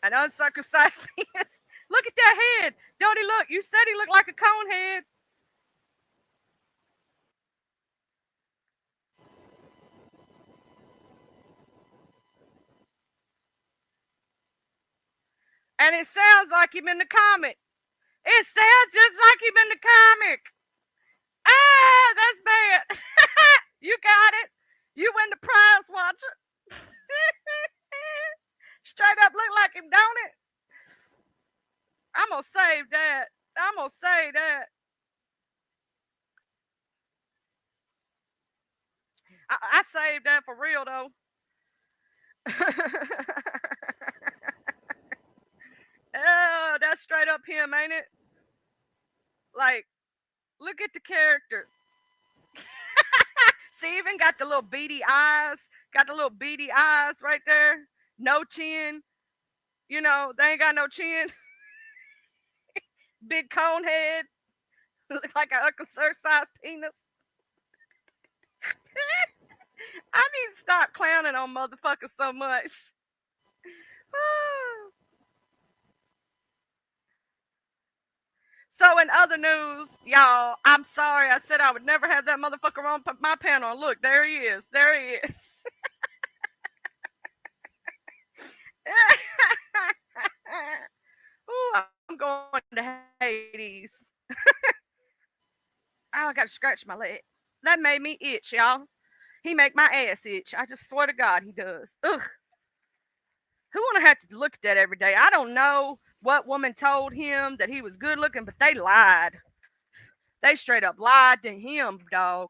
An uncircumcised penis? Look at that head. Don't he look? You said he looked like a cone head. And it sounds like him in the comic. It sounds just like him in the comic. Ah, that's bad. You got it. You win the prize, Watcher. Straight up look like him, don't it? I'm gonna save that. I'm gonna save that. I saved that for real though. Oh, that's straight up him, ain't it? Like, look at the character. See, even got the little beady eyes. Got the little beady eyes right there. No chin. You know, they ain't got no chin. Big cone head. Look like an uncircumcised penis. I need to stop clowning on motherfuckers so much. So in other news, y'all, I'm sorry. I said I would never have that motherfucker on my panel. Look, there he is. There he is. Ooh, I'm going to Hades. Oh, I got to scratch my leg. That made me itch, y'all. He make my ass itch. I just swear to God he does. Ugh. Who want to have to look at that every day? I don't know what woman told him that he was good looking, but they lied. They straight up lied to him, dog.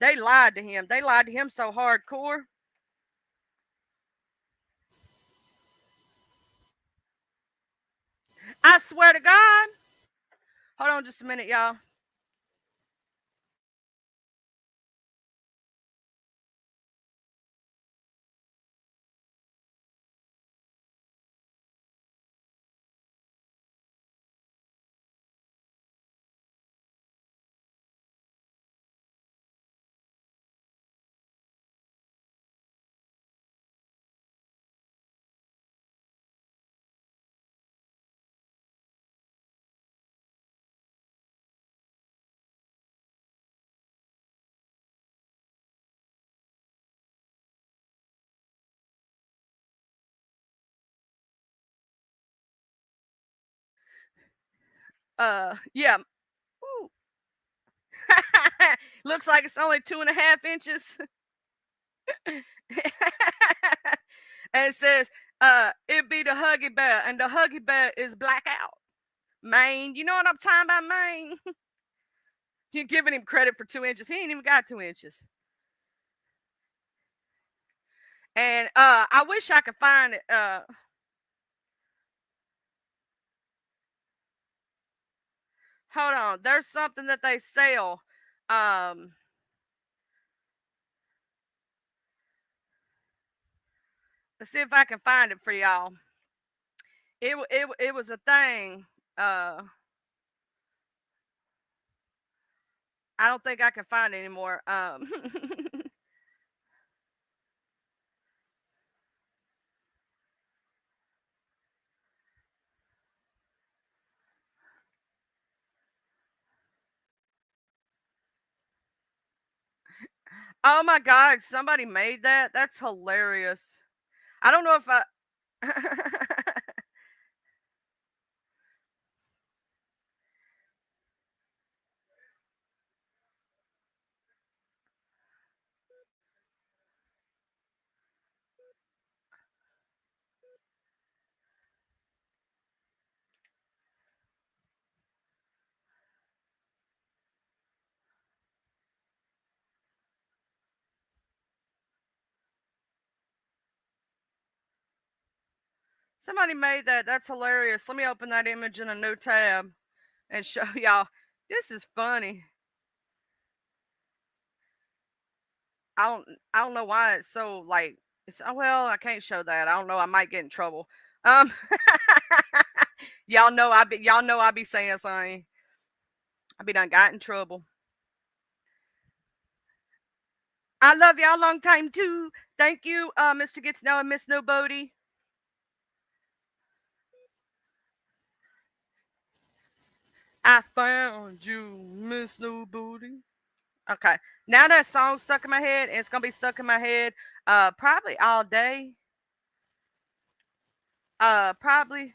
They lied to him. They lied to him so hardcore. I swear to God. Hold on just a minute, y'all. Yeah. Ooh. Looks like it's only 2.5 inches. And it says, it be the Huggy Bear, and the Huggy Bear is blackout. Maine. You know what I'm talking about, Maine? You're giving him credit for 2 inches. He ain't even got 2 inches. And I wish I could find it. Hold on. There's something that they sell. Let's see if I can find it for y'all. It was a thing. I don't think I can find it anymore. Oh my God, somebody made that? That's hilarious. I don't know if I. Somebody made that. That's hilarious. Let me open that image in a new tab and show y'all. This is funny. I don't know why it's so like it's oh well, I can't show that. I don't know. I might get in trouble. Um y'all know I be saying something. I be done got in trouble. I love y'all long time too. Thank you, Mr. Gets Know and Miss Nobody. I found you, Miss Nobody. Okay. Now that song's stuck in my head, and it's gonna be stuck in my head probably all day. Probably.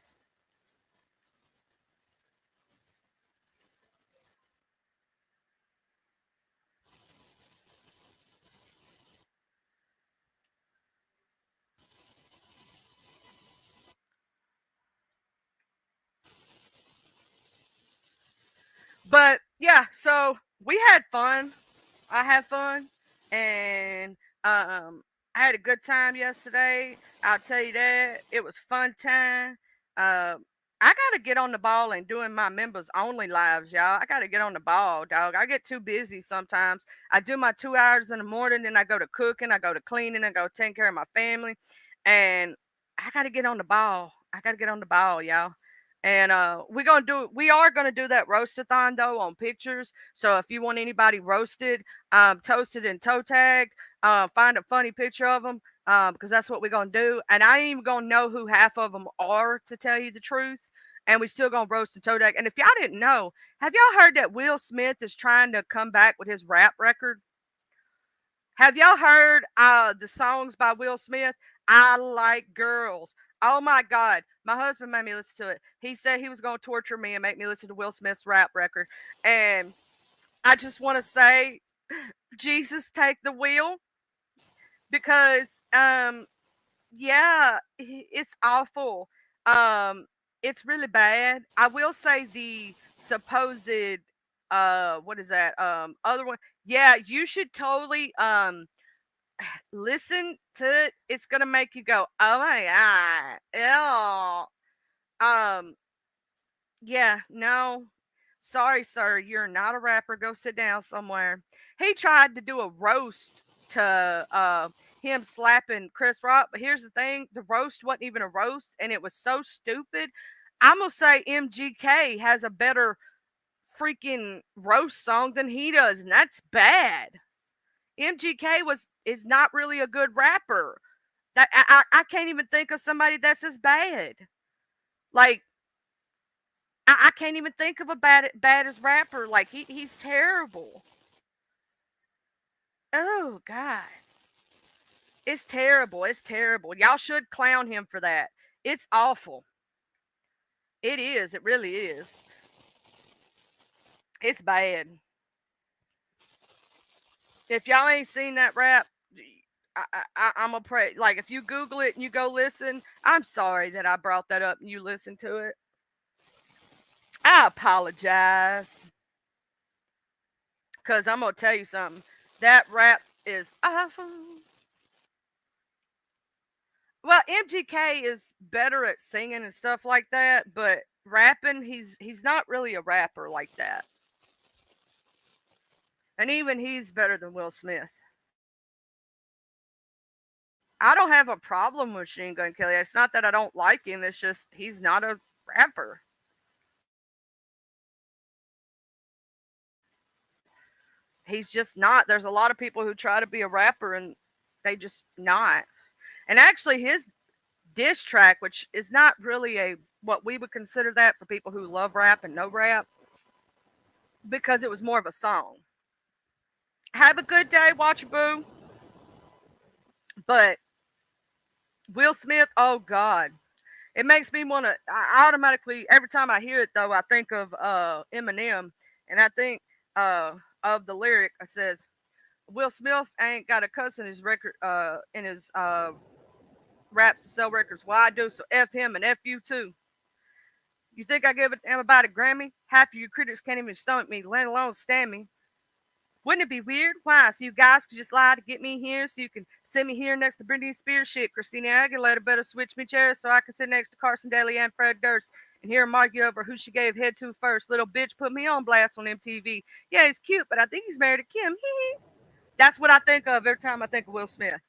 But yeah, so we had fun. I had fun, and I had a good time yesterday. I'll tell you that it was fun time. I gotta get on the ball and doing my members only lives, y'all. I gotta get on the ball, dog. I get too busy sometimes. I do my 2 hours in the morning, then I go to cooking, I go to cleaning, I go taking care of my family, and I gotta get on the ball. I gotta get on the ball, y'all. And we are gonna do that roastathon though on pictures. So if you want anybody roasted, toasted and toe tagged, find a funny picture of them, because that's what we're gonna do. And I ain't even gonna know who half of them are, to tell you the truth. And we still gonna roast and toe tag. And if y'all didn't know, have y'all heard that Will Smith is trying to come back with his rap record? Have y'all heard the songs by Will Smith? I Like Girls. Oh my God. My husband made me listen to it. He said he was going to torture me and make me listen to Will Smith's rap record. And I just want to say, Jesus, take the wheel. Because, yeah, it's awful. It's really bad. I will say the supposed, what is that? Other one. Yeah, you should totally, listen to it. It's gonna make you go, "Oh my god, ew." Yeah, no, sorry, sir, you're not a rapper. Go sit down somewhere. He tried to do a roast to him slapping Chris Rock, but here's the thing: the roast wasn't even a roast, and it was so stupid. I'm gonna say MGK has a better freaking roast song than he does, and that's bad. MGK is not really a good rapper. That I can't even think of somebody that's as bad. Like I can't even think of a baddest rapper. Like he's terrible. Oh God, it's terrible. It's terrible. Y'all should clown him for that. It's awful. It is. It really is. It's bad. If y'all ain't seen that rap, I'm gonna pray. Like if you Google it and you go listen, I'm sorry that I brought that up and you listen to it. I apologize. Because I'm going to tell you something. That rap is awful. Well, MGK is better at singing and stuff like that, but rapping, he's not really a rapper like that. And even he's better than Will Smith. I don't have a problem with Machine Gun Kelly. It's not that I don't like him, it's just he's not a rapper. He's just not. There's a lot of people who try to be a rapper and they just not. And actually his diss track, which is not really a what we would consider that for people who love rap and know rap, because it was more of a song. Have a good day, watch boo. But Will Smith, oh God, it makes me want to. I automatically, every time I hear it though, I think of Eminem, and I think of the lyric. It says, "Will Smith ain't got a cuss in his record, in his raps to sell records. Well, I do, so f him and f you too." You think I give a damn about a Grammy? Half of you critics can't even stomach me, let alone stand me. Wouldn't it be weird? Why? So you guys could just lie to get me here so you can sit me here next to Britney Spears shit. Christina Aguilera better switch me chairs so I can sit next to Carson Daly and Fred Durst and hear him argue over who she gave head to first. Little bitch put me on blast on MTV. Yeah, he's cute, but I think he's married to Kim. That's what I think of every time I think of Will Smith.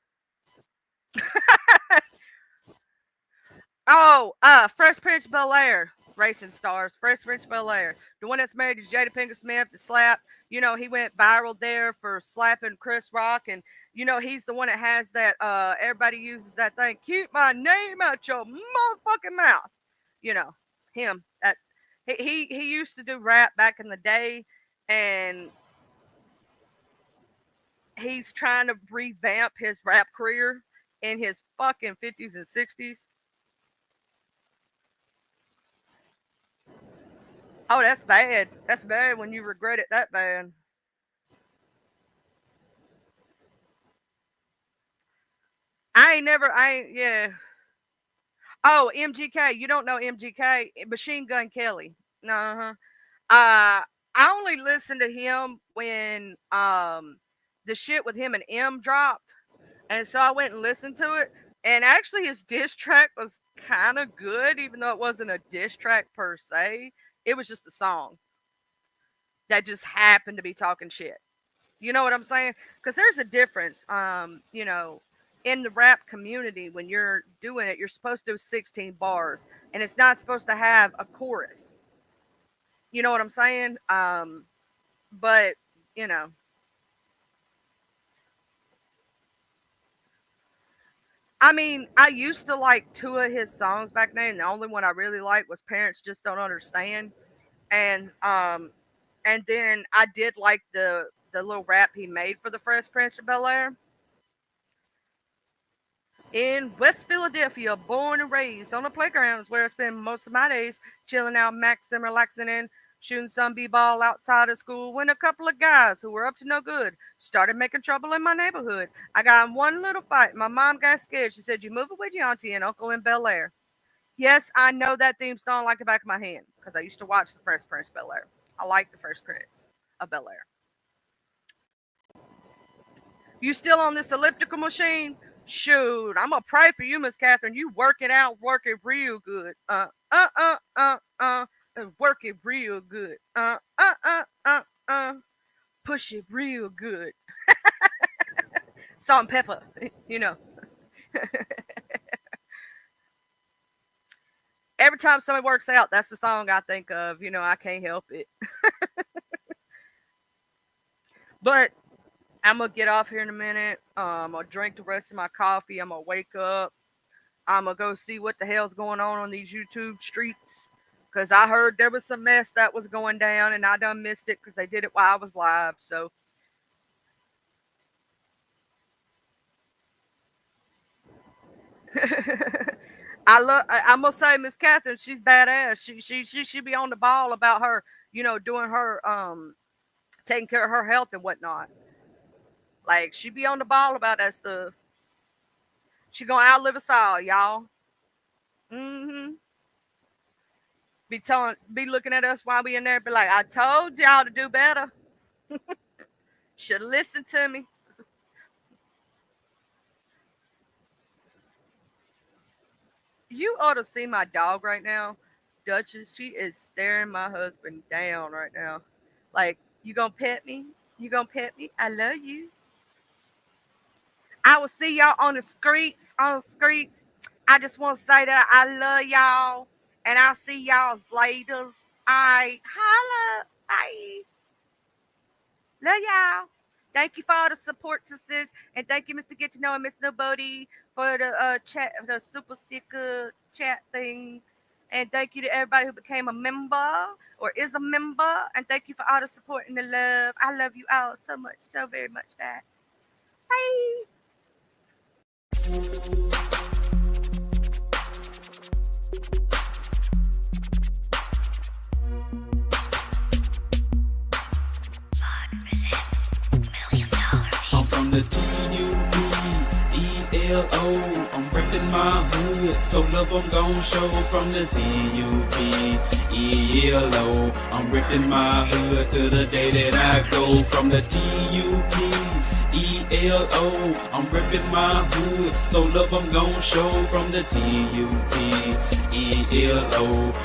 Oh, Fresh Prince of Bel-Air. Racing stars. Fresh Prince of Bel-Air. The one that's married to Jada Pinkett Smith to slap. You know, he went viral there for slapping Chris Rock. And, you know, he's the one that has that, everybody uses that thing. Keep my name out your motherfucking mouth. You know, him. That he used to do rap back in the day. And he's trying to revamp his rap career in his fucking 50s and 60s. Oh, that's bad. That's bad when you regret it that bad. Yeah. Oh, MGK. You don't know MGK? Machine Gun Kelly. Uh-huh. I only listened to him when the shit with him and M dropped. And so I went and listened to it. And actually, his diss track was kind of good, even though it wasn't a diss track per se. It was just a song that just happened to be talking shit. You know what I'm saying? Because there's a difference. You know, in the rap community, when you're doing it, you're supposed to do 16 bars, and it's not supposed to have a chorus. You know what I'm saying? But you know, I mean, I used to like two of his songs back then. The only one I really liked was "Parents Just Don't Understand," and then I did like the little rap he made for the Fresh Prince of Bel Air. In West Philadelphia, born and raised on the playground is where I spend most of my days, chilling out, maxing, relaxing, and shooting some b-ball outside of school. When a couple of guys who were up to no good started making trouble in my neighborhood. I got in one little fight. My mom got scared. She said, "You move it with your auntie and uncle in Bel Air." Yes, I know that theme song like the back of my hand because I used to watch the Fresh Prince of Bel Air. I like the Fresh Prince of Bel Air. You still on this elliptical machine? Shoot, I'm gonna pray for you, Miss Catherine. You work it out, work it real good. Work it real good. Push it real good. Salt and pepper, you know. Every time somebody works out, that's the song I think of. You know, I can't help it. But I'm going to get off here in a minute. I'm going to drink the rest of my coffee. I'm going to wake up. I'm going to go see what the hell's going on these YouTube streets. Because I heard there was some mess that was going down, and I done missed it because they did it while I was live. So I'm gonna say Miss Catherine, she's badass. She be on the ball about her, you know, doing her taking care of her health and whatnot. Like she be on the ball about that stuff. She gonna outlive us all, y'all. Be looking at us while we in there, be like, I told y'all to do better. Should have listened to me. You ought to see my dog right now, Duchess. She is staring my husband down right now. Like, you gonna pet me? You gonna pet me? I love you. I will see y'all on the streets. I just want to say that I love y'all, and I'll see y'all later. I holla. Bye. Love y'all. Thank you for all the support, sisters, and thank you, Mr. Get to Know and Miss Nobody, for the chat, the super sticker chat thing, and thank you to everybody who became a member or is a member, and thank you for all the support and the love. I love you all so much, so very much back. Bye. I'm from the TUPELO. I'm reppin' my hood, so love I'm gon' show from the TUPELO. I'm reppin' my hood to the day that I go from the TUPELO. I'm reppin' my hood, so love I'm gon' show from the TUPELO.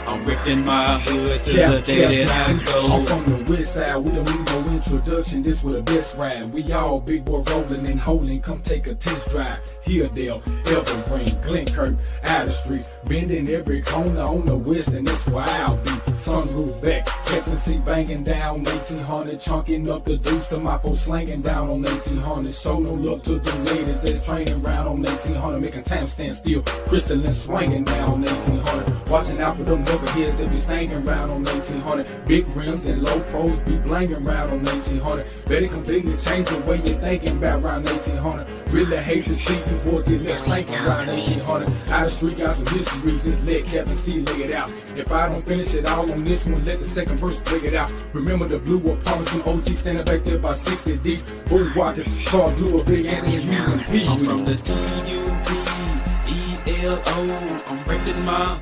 I'm ripping my hood to the day that I go. I'm from the west side, we don't need no introduction. This was the best ride. We all big boy rolling and holding. Come take a test drive. Hilldale, Evergreen, Glenkirk, Outer Street, bending every corner on the west, and that's where I'll be. Sunroof back, Captain C banging down 1800, chunking up the deuce to my post slanging down on 1800. Show no love to the ladies that's training round on 1800, making time stand still. Crystalline swinging down on 1800. Watching out for them knuckleheads that be staying round on 1800. Big rims and low pros be blanging round on 1800. Better completely change the way you're thinking about round 1800. Really hate to see you boys get left slanking around 1800. Out the street got some history, just let Captain C lay it out. If I don't finish it all on this one, let the second verse break it out. Remember the blue apartments when OG standing back there by 60 deep. Bull walking, car blue, a big Anthony Hughes and P. I'm from the TUPELO. I'm reppin' my